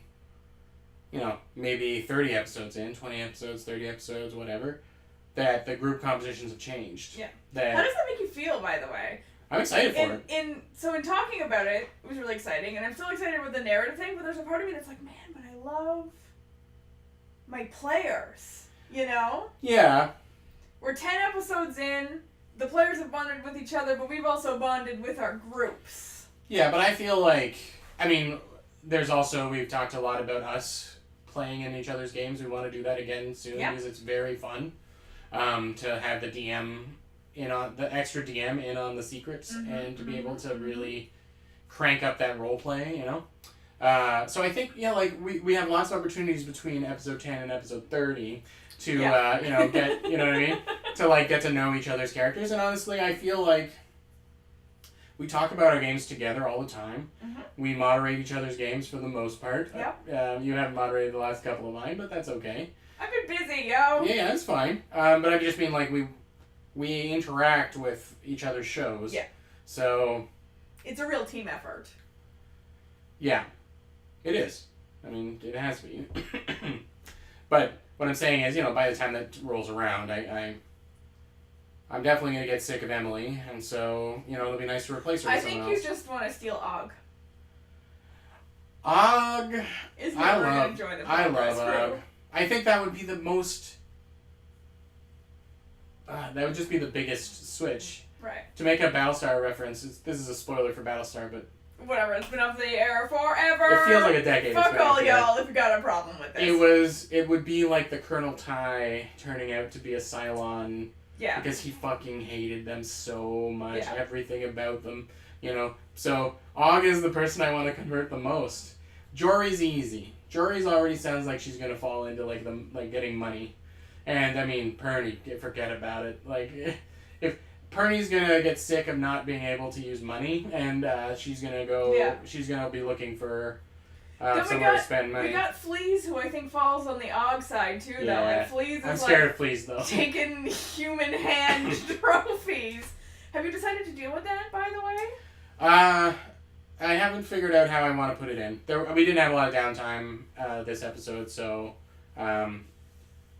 maybe 30 episodes in, 20 episodes, 30 episodes, whatever, that the group compositions have changed. Yeah. How does that make you feel, by the way? I'm excited for it. In talking about it, it was really exciting, and I'm still excited with the narrative thing, but there's a part of me that's like, man, but I love my players, Yeah. We're 10 episodes in, the players have bonded with each other, but we've also bonded with our groups. Yeah, but I feel like, there's also, we've talked a lot about us playing in each other's games. We want to do that again soon because it's very fun to have the DM the extra DM in on the secrets and to be able to really crank up that role play, So I think, we have lots of opportunities between episode 10 and episode 30 to, get, what I mean? To, get to know each other's characters. And honestly, I feel like we talk about our games together all the time. Mm-hmm. We moderate each other's games for the most part. Yep. You haven't moderated the last couple of mine, but that's okay. I've been busy, yo. Yeah, that's fine. But I just mean, we interact with each other's shows. Yeah. So... It's a real team effort. Yeah. It is. It has to be. But what I'm saying is, by the time that rolls around, I'm definitely going to get sick of Emily, and so, it'll be nice to replace her with someone else. I think you just want to steal Og. Og is never going to join the Progress crew. Og. I think that would be the most... that would just be the biggest switch. Right. To make a Battlestar reference, this is a spoiler for Battlestar, but... Whatever, it's been off the air forever! It feels like a decade. Fuck all y'all if you got a problem with this. It would be like the Colonel Ty turning out to be a Cylon... Yeah. Because he fucking hated them so much. Yeah. Everything about them. So, Og is the person I want to convert the most. Jory's easy. Jory's already sounds like she's gonna fall into, getting money. And, Perny, forget about it. If Perny's gonna get sick of not being able to use money, and she's gonna be looking for... somewhere to spend money. We got Fleas, who I think falls on the Og side too, though. Fleas is I'm scared of Fleas, though. Taking human hand trophies. Have you decided to deal with that, by the way? I haven't figured out how I want to put it in. We didn't have a lot of downtime this episode, so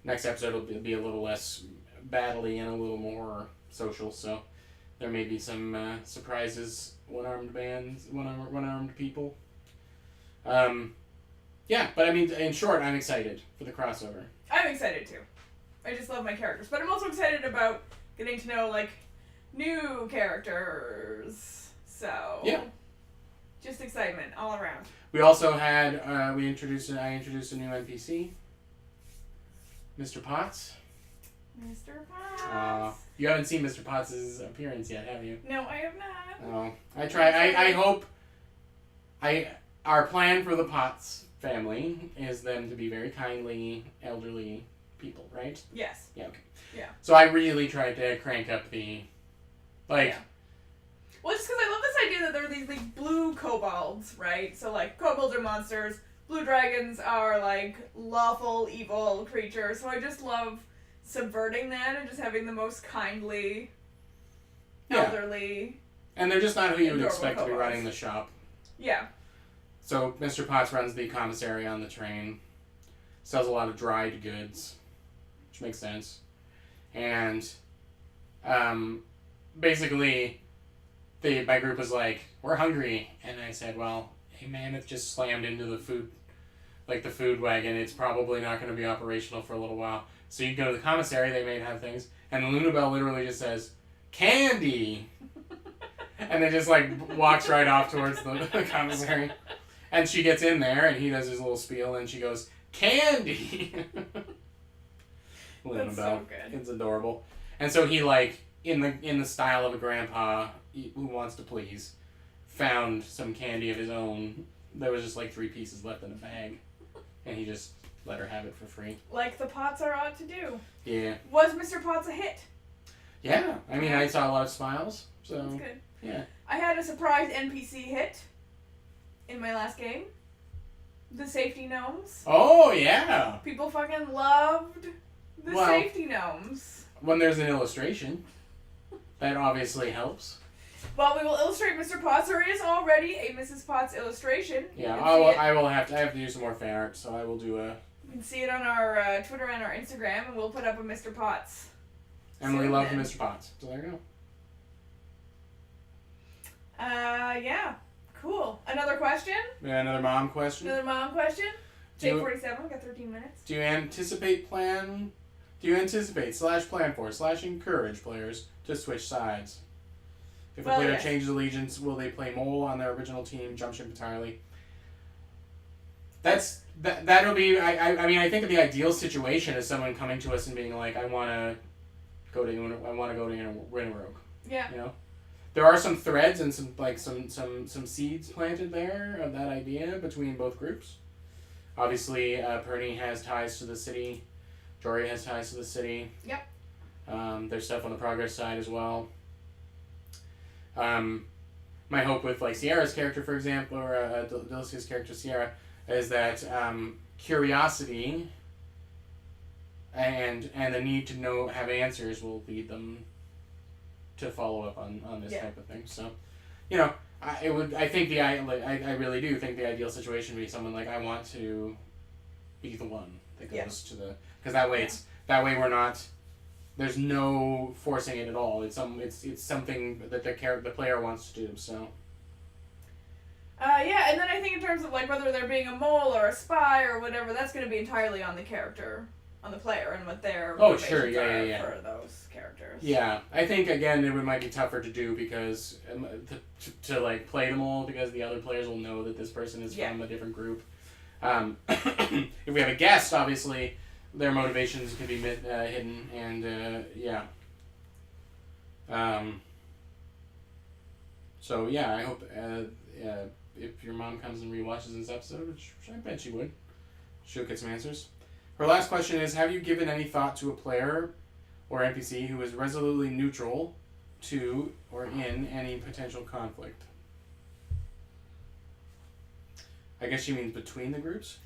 next episode will be a little less battle-y and a little more social. So there may be some surprises, one-armed people. Yeah, but I mean, in short, I'm excited for the crossover. I'm excited too. I just love my characters, but I'm also excited about getting to know like new characters. So yeah, just excitement all around. We also had I introduced a new NPC, Mr. Potts. Mr. Potts. You haven't seen Mr. Potts' appearance yet, have you? No, I have not. Oh, I try. I hope. Our plan for the Potts family is them to be very kindly, elderly people, right? Yes. Yeah. Okay. Yeah. So I really tried to crank up the, like. Yeah. Well, just because I love this idea that there are these like blue kobolds, right? So like kobolds are monsters, blue dragons are like lawful evil creatures. So I just love subverting that and just having the most kindly, elderly. And they're just not who you would expect to be kobolds. running the shop. Yeah. So Mr. Potts runs the commissary on the train, sells a lot of dried goods, which makes sense, and basically, my group was like, "We're hungry," and I said, "Well, a mammoth just slammed into the food wagon. It's probably not going to be operational for a little while. So you go to the commissary. They may have things, and Lunabelle literally just says, 'Candy,' and then just like walks right off towards the commissary." And she gets in there, and he does his little spiel, and she goes, "Candy!" That's so good. It's adorable. And so he, like, in the style of a grandpa who wants to please, found some candy of his own. There was just, like, 3 pieces left in a bag. And he just let her have it for free. Like the Potts are ought to do. Yeah. Was Mr. Potts a hit? Yeah. I mean, I saw a lot of smiles, so... That's good. Yeah. I had a surprise NPC hit in my last game. The safety gnomes. Oh, yeah! People fucking loved the safety gnomes. When there's an illustration, that obviously helps. Well, we will illustrate Mr. Potts. There is already a Mrs. Potts illustration. Yeah, I have to do some more fan art, so I will do a... You can see it on our Twitter and our Instagram, and we'll put up a Mr. Potts. Emily loved Mr. Potts, so there you go. Yeah. Cool. Another question? Yeah, another mom question. J47, we got 13 minutes. Do you anticipate /plan for / encourage players to switch sides? If a player changes allegiance, will they play mole on their original team, jump ship entirely? That'll be. I mean, I think the ideal situation is someone coming to us and being like, I want to go to Rinnerogue. Yeah. You know, there are some threads and some seeds planted there of that idea between both groups. Obviously, Perny has ties to the city. Jory has ties to the city. Yep. There's stuff on the progress side as well. My hope with like Sierra's character, for example, or Delicia's character Sierra, is that curiosity and the need to have answers will lead them to follow up on this type of thing. So, you know, I really do think the ideal situation would be someone like, I want to be the one that goes to the, because that way we're not. There's no forcing it at all. It's something that the player wants to do. So. Yeah, and then I think in terms of like whether they're being a mole or a spy or whatever, that's going to be entirely on the character, on the player, and what their motivations are for those characters. Yeah, I think again it might be tougher to do because to like play them all because the other players will know that this person is from a different group. If we have a guest, obviously. Their motivations can be hidden, and so yeah, I hope if your mom comes and rewatches this episode, which I bet she would, she'll get some answers. Her last question is: have you given any thought to a player or NPC who is resolutely neutral to or in any potential conflict? I guess she means between the groups.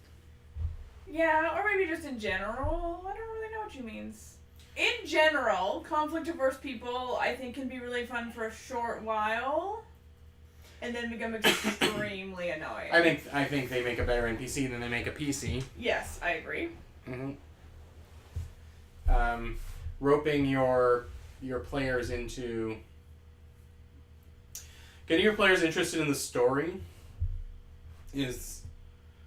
Yeah, or maybe just in general. I don't really know what she means. In general, conflict-averse people, I think, can be really fun for a short while, and then become extremely annoying. I think they make a better NPC than they make a PC. Yes, I agree. Mm-hmm. Roping your players into Getting your players interested in the story is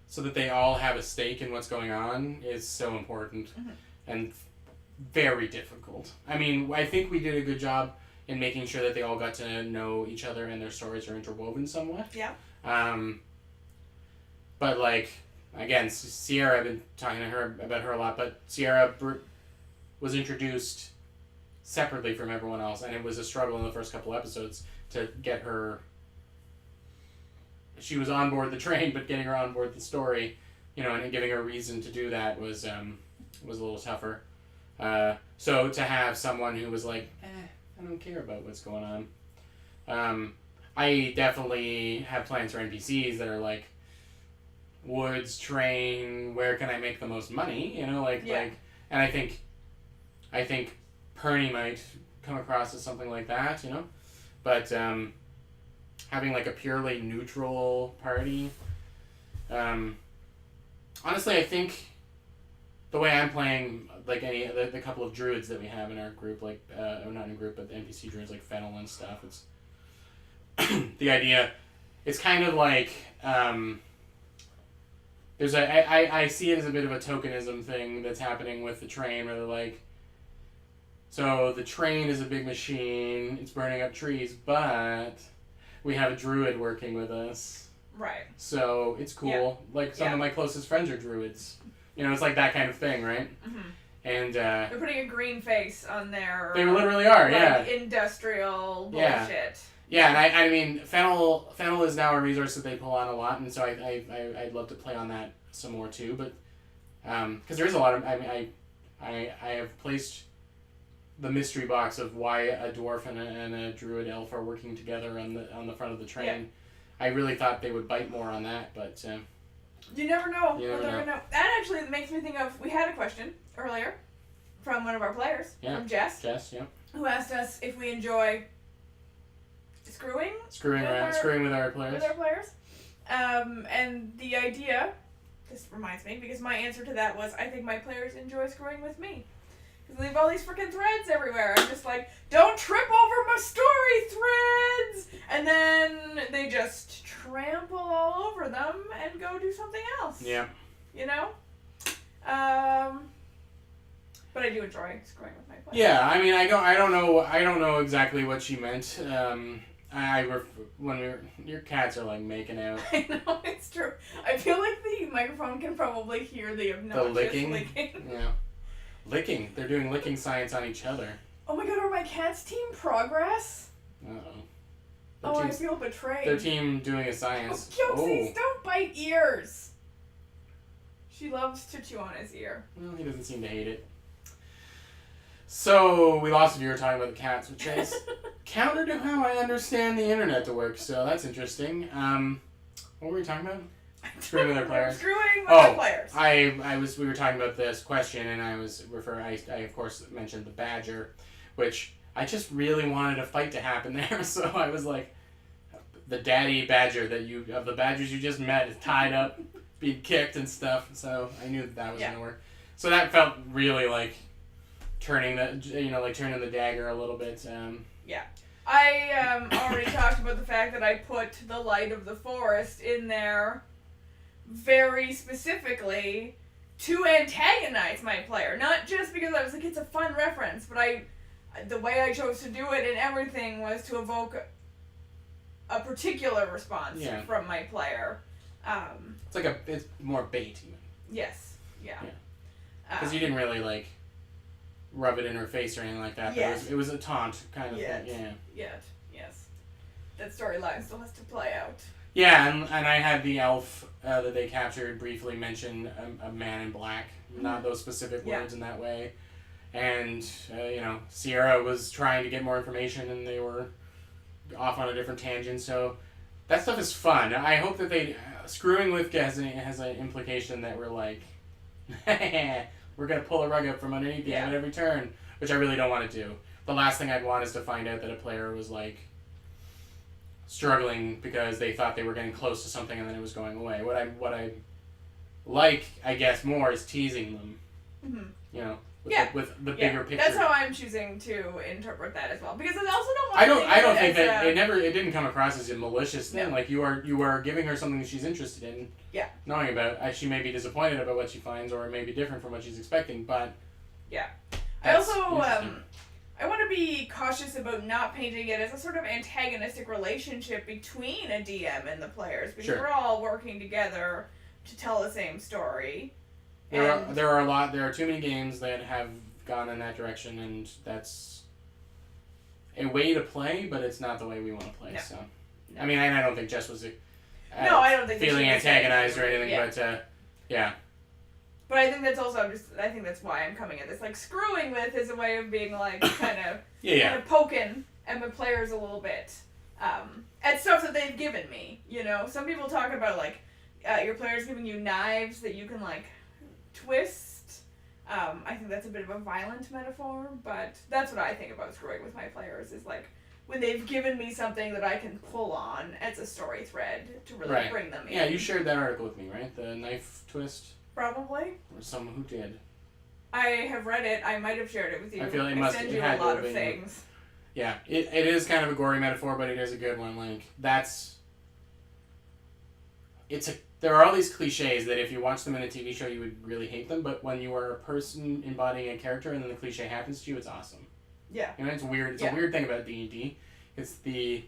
so that they all have a stake in what's going on is so important and very difficult. I mean, I think we did a good job in making sure that they all got to know each other and their stories are interwoven somewhat. Yeah. But like, again, Sierra, I've been talking to her about her a lot, but Sierra was introduced separately from everyone else, and it was a struggle in the first couple episodes to get her. She was on board the train, but getting her on board the story, and giving her a reason to do that was a little tougher. So to have someone who was like, I don't care about what's going on. I definitely have plans for NPCs that are like, woods, train, where can I make the most money? And I think Perny might come across as something like that, but having like a purely neutral party, honestly, I think the way I'm playing, like the couple of druids that we have in our group, like not in a group, but the NPC druids like Fennel and stuff, it's the idea. It's kind of like I see it as a bit of a tokenism thing that's happening with the train, where they're like, so the train is a big machine, it's burning up trees, but we have a druid working with us. Right. So it's cool. Yeah. Like some of my closest friends are druids. It's like that kind of thing, right? Mm-hmm. And they're putting a green face on their. They literally are, yeah. Industrial bullshit. Yeah, and I mean, Fennel is now a resource that they pull on a lot, and so I'd love to play on that some more too. But because there is a lot of, I have placed the mystery box of why a dwarf and a druid elf are working together on the front of the train. Yeah. I really thought they would bite more on that, but you never know. You never know. That actually makes me think of, we had a question earlier from one of our players, from Jess. Jess, yeah. Who asked us if we enjoy screwing with our players. With our players. And the idea, this reminds me, because my answer to that was, I think my players enjoy screwing with me. Because they leave all these freaking threads everywhere. I'm just like, don't trip over my story threads! And then they just trample all over them and go do something else. Yeah. But I do enjoy screwing with my players. Yeah, I mean, I don't know exactly what she meant. Your cats are like making out. I know, it's true. I feel like the microphone can probably hear the obnoxious licking. Yeah. Licking. They're doing licking science on each other. Oh my god, are my cats team progress? Uh-oh. I feel betrayed. Their team doing a science. Kelsey's, don't bite ears. She loves to chew on his ear. Well, he doesn't seem to hate it. So, we lost a viewer talking about the cats, which is counter to how I understand the internet to work, so that's interesting. What were we talking about? Screwing with our players. Screwing with our players. We were talking about this question, and I of course mentioned the badger, which I just really wanted a fight to happen there, so I was like, the daddy badger of the badgers you just met is tied up, being kicked and stuff, so I knew that was going to work. So that felt really like turning the dagger a little bit. Yeah. I already talked about the fact that I put the Light of the Forest in there very specifically to antagonize my player. Not just because I was like, it's a fun reference, but the way I chose to do it and everything was to evoke a particular response from my player. It's more bait even. Yes. Yeah. Because you didn't really rub it in her face or anything like that. But it was a taunt kind of thing. Yeah. Yes. That storyline still has to play out. Yeah, and I had the elf that they captured briefly mention a man in black, not those specific words in that way. And, Sierra was trying to get more information and they were off on a different tangent, so that stuff is fun. I hope that screwing with has an implication that we're like, we're going to pull a rug up from underneath you at every turn, which I really don't want to do. The last thing I'd want is to find out that a player was struggling because they thought they were getting close to something and then it was going away. What I like, I guess, more is teasing them. Mm-hmm. with the bigger picture. That's how I'm choosing to interpret that as well. Because I also don't want I don't think that it didn't come across as a malicious thing. No. Like you are giving her something that she's interested in. Yeah. Knowing about. She may be disappointed about what she finds, or it may be different from what she's expecting, but. Yeah. I That's also interesting. I want to be cautious about not painting it as a sort of antagonistic relationship between a DM and the players, because Sure. we're all working together to tell the same story. There And- are too many games that have gone in that direction, and that's a way to play, but it's not the way we want to play. No. So, No. I mean, I don't think Jess was No, I don't think that feeling she was antagonized or anything, yeah. but yeah, But I think that's also I think that's why I'm coming at this. Like, screwing with is a way of being, like, kind of poking at my players a little bit. At stuff that they've given me, you know? Some people talk about, like, your players giving you knives that you can, like, twist. I think that's a bit of a violent metaphor, but that's what I think about screwing with my players, is, like, when they've given me something that I can pull on as a story thread to really Right. bring them in. Yeah, you shared that article with me, right? The knife twist, Probably. or someone who did. I have read it. I might have shared it with you. I feel it send it you had a to lot have of been. things. Yeah, it is kind of a gory metaphor, but it is a good one. Like there are all these cliches that if you watch them in a TV show, you would really hate them. But when you are a person embodying a character and then the cliche happens to you, it's awesome. Yeah. You know, it's weird. It's Yeah. a weird thing about D&D. It's the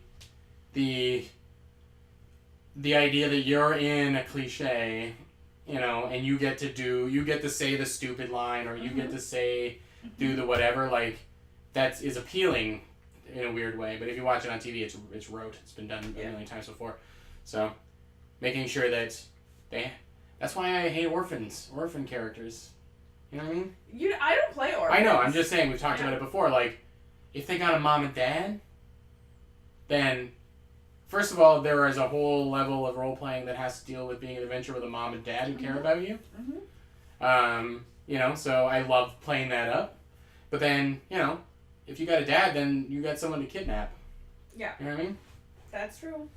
idea that you're in a cliche, you know, and you get to say the stupid line, or you get to say, do the whatever, like, that is appealing in a weird way. But if you watch it on TV, it's rote. It's been done a million times before. So, making sure that that's why I hate orphan characters. You know what I mean? I don't play orphans. I know, I'm just saying, we've talked about it before, like, if they got a mom and dad, then, first of all, there is a whole level of role-playing that has to deal with being an adventure with a mom and dad who care about you. You know, so I love playing that up. But then, you know, if you got a dad, then you got someone to kidnap. Yeah. You know what I mean? That's true.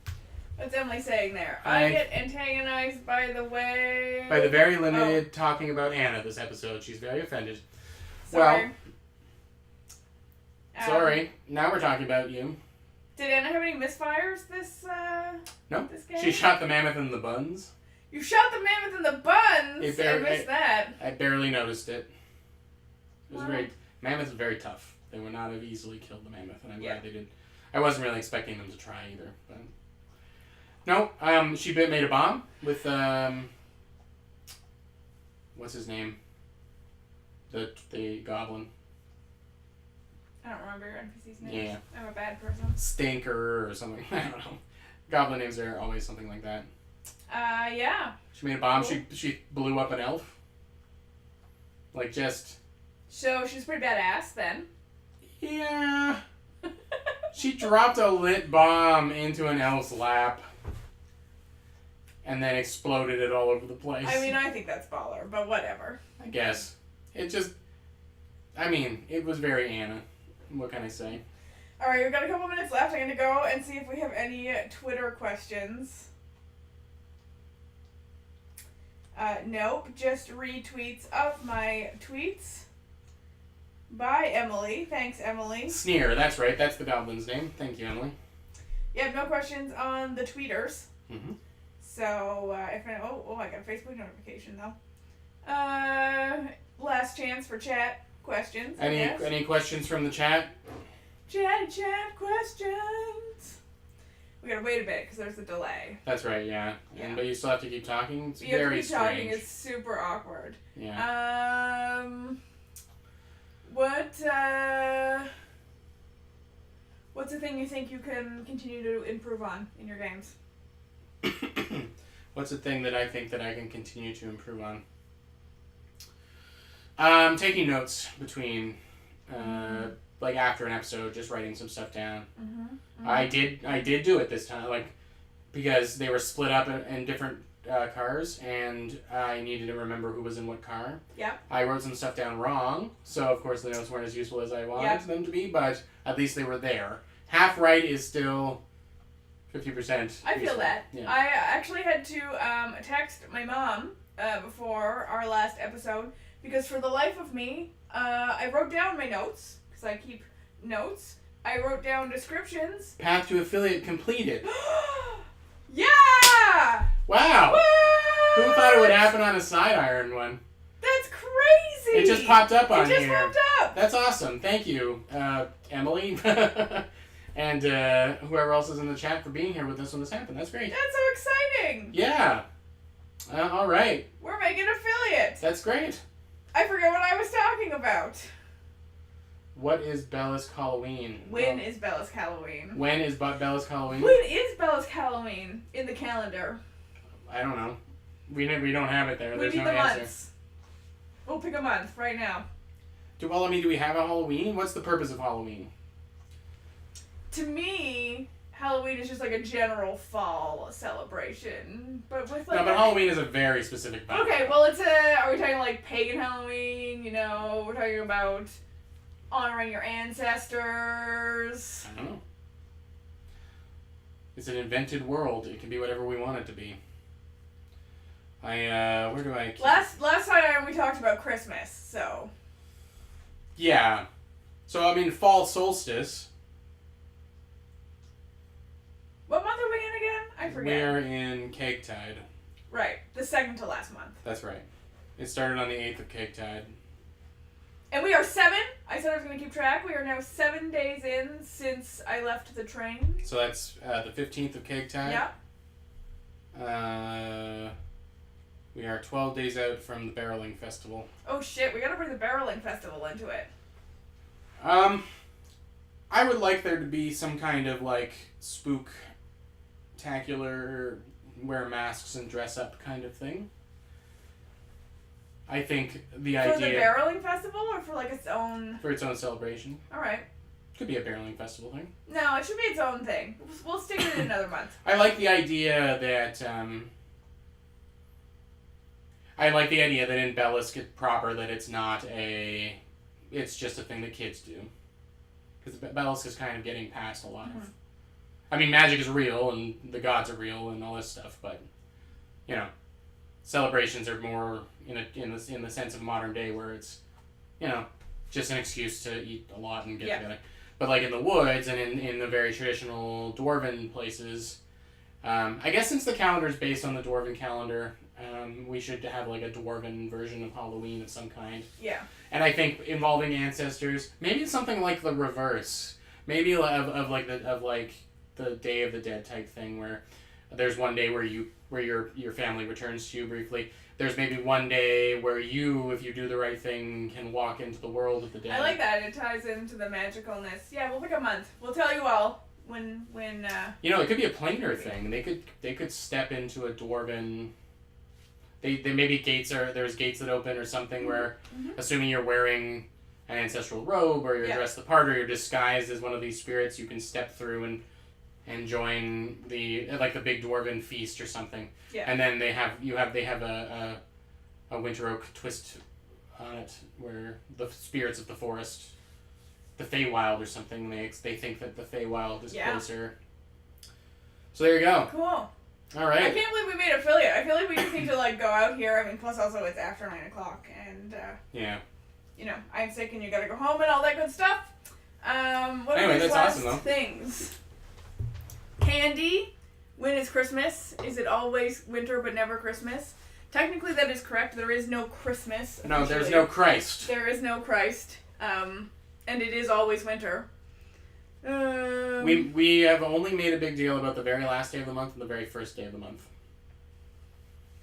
What's Emily saying there? I get antagonized by the way... By the very limited talking about Anna this episode. She's very offended. Sorry. Well, sorry. Now we're talking about you. Did Anna have any misfires this No. this game? She shot the mammoth in the buns. You shot the mammoth in the buns! I missed that. I barely noticed it. It was Wow. very... Mammoths are very tough. They would not have easily killed the mammoth, and I'm glad they did. I wasn't really expecting them to try either, but... No, she made a bomb with, what's his name? The goblin. I don't remember your NPC's name. Yeah. I'm a bad person. Stinker or something. I don't know. Goblin names are always something like that. Yeah. She made a bomb. Cool. She blew up an elf. Like, just... So she's pretty badass then. Yeah. She dropped a lit bomb into an elf's lap. And then exploded it all over the place. I mean, I think that's baller, but whatever. I guess. It just... I mean, it was very Anna. What can I say? Alright, we've got a couple minutes left. I'm going to go and see if we have any Twitter questions. Nope, just retweets of my tweets by Emily. Thanks, Emily. Sneer, that's right. That's the goblin's name. Thank you, Emily. You have no questions on the tweeters. Mm-hmm. So, I got a Facebook notification, though. Last chance for chat questions, I guess. Any questions from the chat? Chat questions. We gotta wait a bit because there's a delay. That's right, yeah. Yeah. But you still have to keep talking. It's You have to very keep talking. strange. It's super awkward. Yeah. What's the thing you think you can continue to improve on in your games? What's the thing that I think that I can continue to improve on? Taking notes between, like after an episode, just writing some stuff down. Mm-hmm. I did do it this time, like, because they were split up in different cars, and I needed to remember who was in what car. Yeah. I wrote some stuff down wrong, so of course the notes weren't as useful as I wanted them to be, but at least they were there. Half right is still 50%. I feel that. Yeah. I actually had to text my mom before our last episode because for the life of me, I wrote down my notes, because I keep notes. I wrote down descriptions. Path to affiliate completed. Yeah! Wow! What? Who thought it would happen on a side iron one? That's crazy! It just popped up on It just here. popped up! That's awesome. Thank you, Emily. And whoever else is in the chat for being here with us when this happened. That's great. That's so exciting! Yeah. All right. We're making affiliate! That's great. I forgot what I was talking about. What is Bella's Halloween? When is Bella's Halloween? When is Bella's Halloween? When is Bella's Halloween in the calendar? I don't know. We don't have it there. We There's need no the answer. months. We'll pick a month right now. Do we have a Halloween? What's the purpose of Halloween? To me, Halloween is just like a general fall celebration, but with like. No, but Halloween is a very specific vibe. Okay, well, it's a. Are we talking like pagan Halloween? You know, we're talking about honoring your ancestors. I don't know. It's an invented world. It can be whatever we want it to be. Where do I... Last time we talked about Christmas, so. Yeah. So, I mean, fall solstice. What month are we in again? I forget. We're in Caketide. Right, the second to last month. That's right. It started on the 8th of Caketide. And we are 7. I said I was going to keep track. We are now 7 days in since I left the train. So that's the 15th of Caketide. Yeah. We are 12 days out from the Barreling Festival. Oh shit, we gotta bring the Barreling Festival into it. I would like there to be some kind of, like, spook-tacular, wear masks and dress up kind of thing. I think the idea... For the Barreling Festival or for like its own... For its own celebration. Alright. Could be a Barreling Festival thing. No, it should be its own thing. We'll stick it in another month. I like the idea that, in Bellisk proper that it's not a... It's just a thing that kids do. Because Bellisk is kind of getting past a lot of... I mean, magic is real, and the gods are real, and all this stuff, but, you know, celebrations are more in the sense of modern day where it's, you know, just an excuse to eat a lot and get together. But, like, in the woods and in the very traditional Dwarven places, I guess since the calendar is based on the Dwarven calendar, we should have, like, a Dwarven version of Halloween of some kind. Yeah. And I think involving ancestors, maybe it's something like the reverse. Maybe of the Day of the Dead type thing where there's one day where your family returns to you briefly. There's maybe one day where you, if you do the right thing, can walk into the world of the dead. I like that. It ties into the magicalness. Yeah, we'll pick a month. We'll tell you all when You know, it could be a planar thing. They could step into a Dwarven... They maybe there's gates that open or something where, assuming you're wearing an ancestral robe or you're dressed the part or you're disguised as one of these spirits, you can step through and join the big Dwarven feast or something. Yeah. And then they have a Winter Oak twist on it where the spirits of the forest, the Feywild or something, they think that the Feywild is closer. So there you go. Cool. All right. I can't believe we made affiliate. I feel like we just need to like go out here. I mean, plus also it's after 9 o'clock, and yeah. You know, I'm sick, and you gotta go home, and all that good stuff. What Anyway, are these that's last awesome, though. things? Candy. When is Christmas? Is it always winter but never Christmas? Technically, that is correct. There is no Christmas. No, there's officially. no Christ. There is no Christ. And it is always winter. We have only made a big deal about the very last day of the month and the very first day of the month.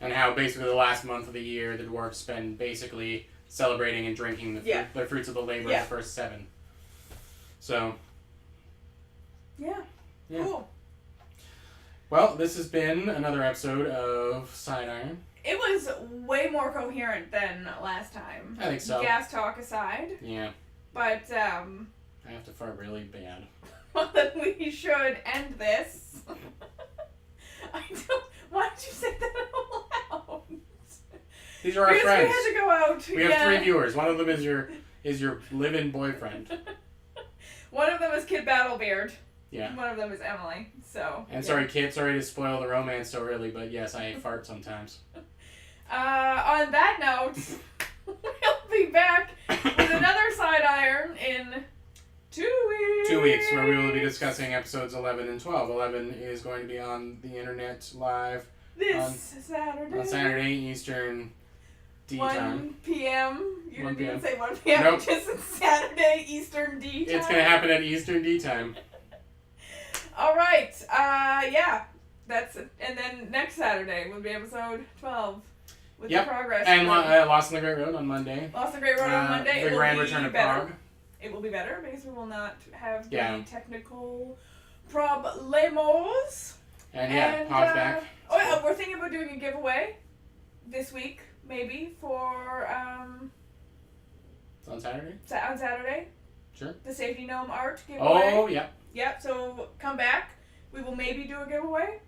And how basically the last month of the year the dwarves spend basically celebrating and drinking the fruits of the labor of the first 7. So. Yeah. Cool. Well, this has been another episode of Side Iron. It was way more coherent than last time. I think so. Gas talk aside. Yeah. But, I have to fart really bad. Well, then we should end this. Why did you say that out loud? These are our friends. We had to go out. We have 3 viewers. One of them is your live-in boyfriend. One of them is Kid Battlebeard. Yeah. One of them is Emily. So. And sorry, Kit, sorry to spoil the romance so early, but yes, I fart sometimes. On that note, we'll back with another Side Iron in 2 weeks. 2 weeks, where we will be discussing episodes 11 and 12. 11 is going to be on the internet live This Saturday. on Saturday Eastern D time. 1 p.m. You 1 didn't even p.m. say 1 p.m. Nope. Just Saturday Eastern D time. It's going to happen at Eastern D time. All right. Yeah. That's it. And then next Saturday will be episode 12 with Yep. the progress. And Lost on the Great Road on Monday. Lost the Great Road on Monday. The It will Grand be Return of better. Prague. It will be better because we will not have the Yeah. technical problemos. And yeah, Pod's back. Oh yeah, we're thinking about doing a giveaway this week, maybe for It's on Saturday? on Saturday. Sure. The Safety Gnome art giveaway. Oh, yeah. Yep. So come back. We will maybe do a giveaway.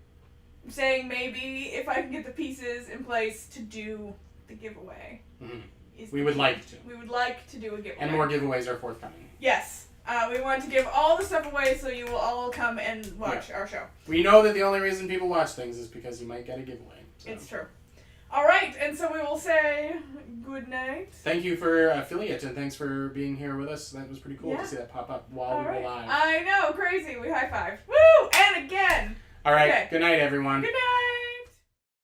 I'm saying maybe if I can get the pieces in place to do the giveaway. Mhm. is We the would key. like to. We would like to do a giveaway. And more giveaways are forthcoming. Yes. We want to give all the stuff away so you will all come and watch our show. We know that the only reason people watch things is because you might get a giveaway. So. It's true. All right, and so we will say good night. Thank you for affiliate, and thanks for being here with us. That was pretty cool Yeah. to see that pop up while All we were right. live. I know, crazy. We high-fived. Woo! And again. All right, Okay. Good night, everyone. Good night.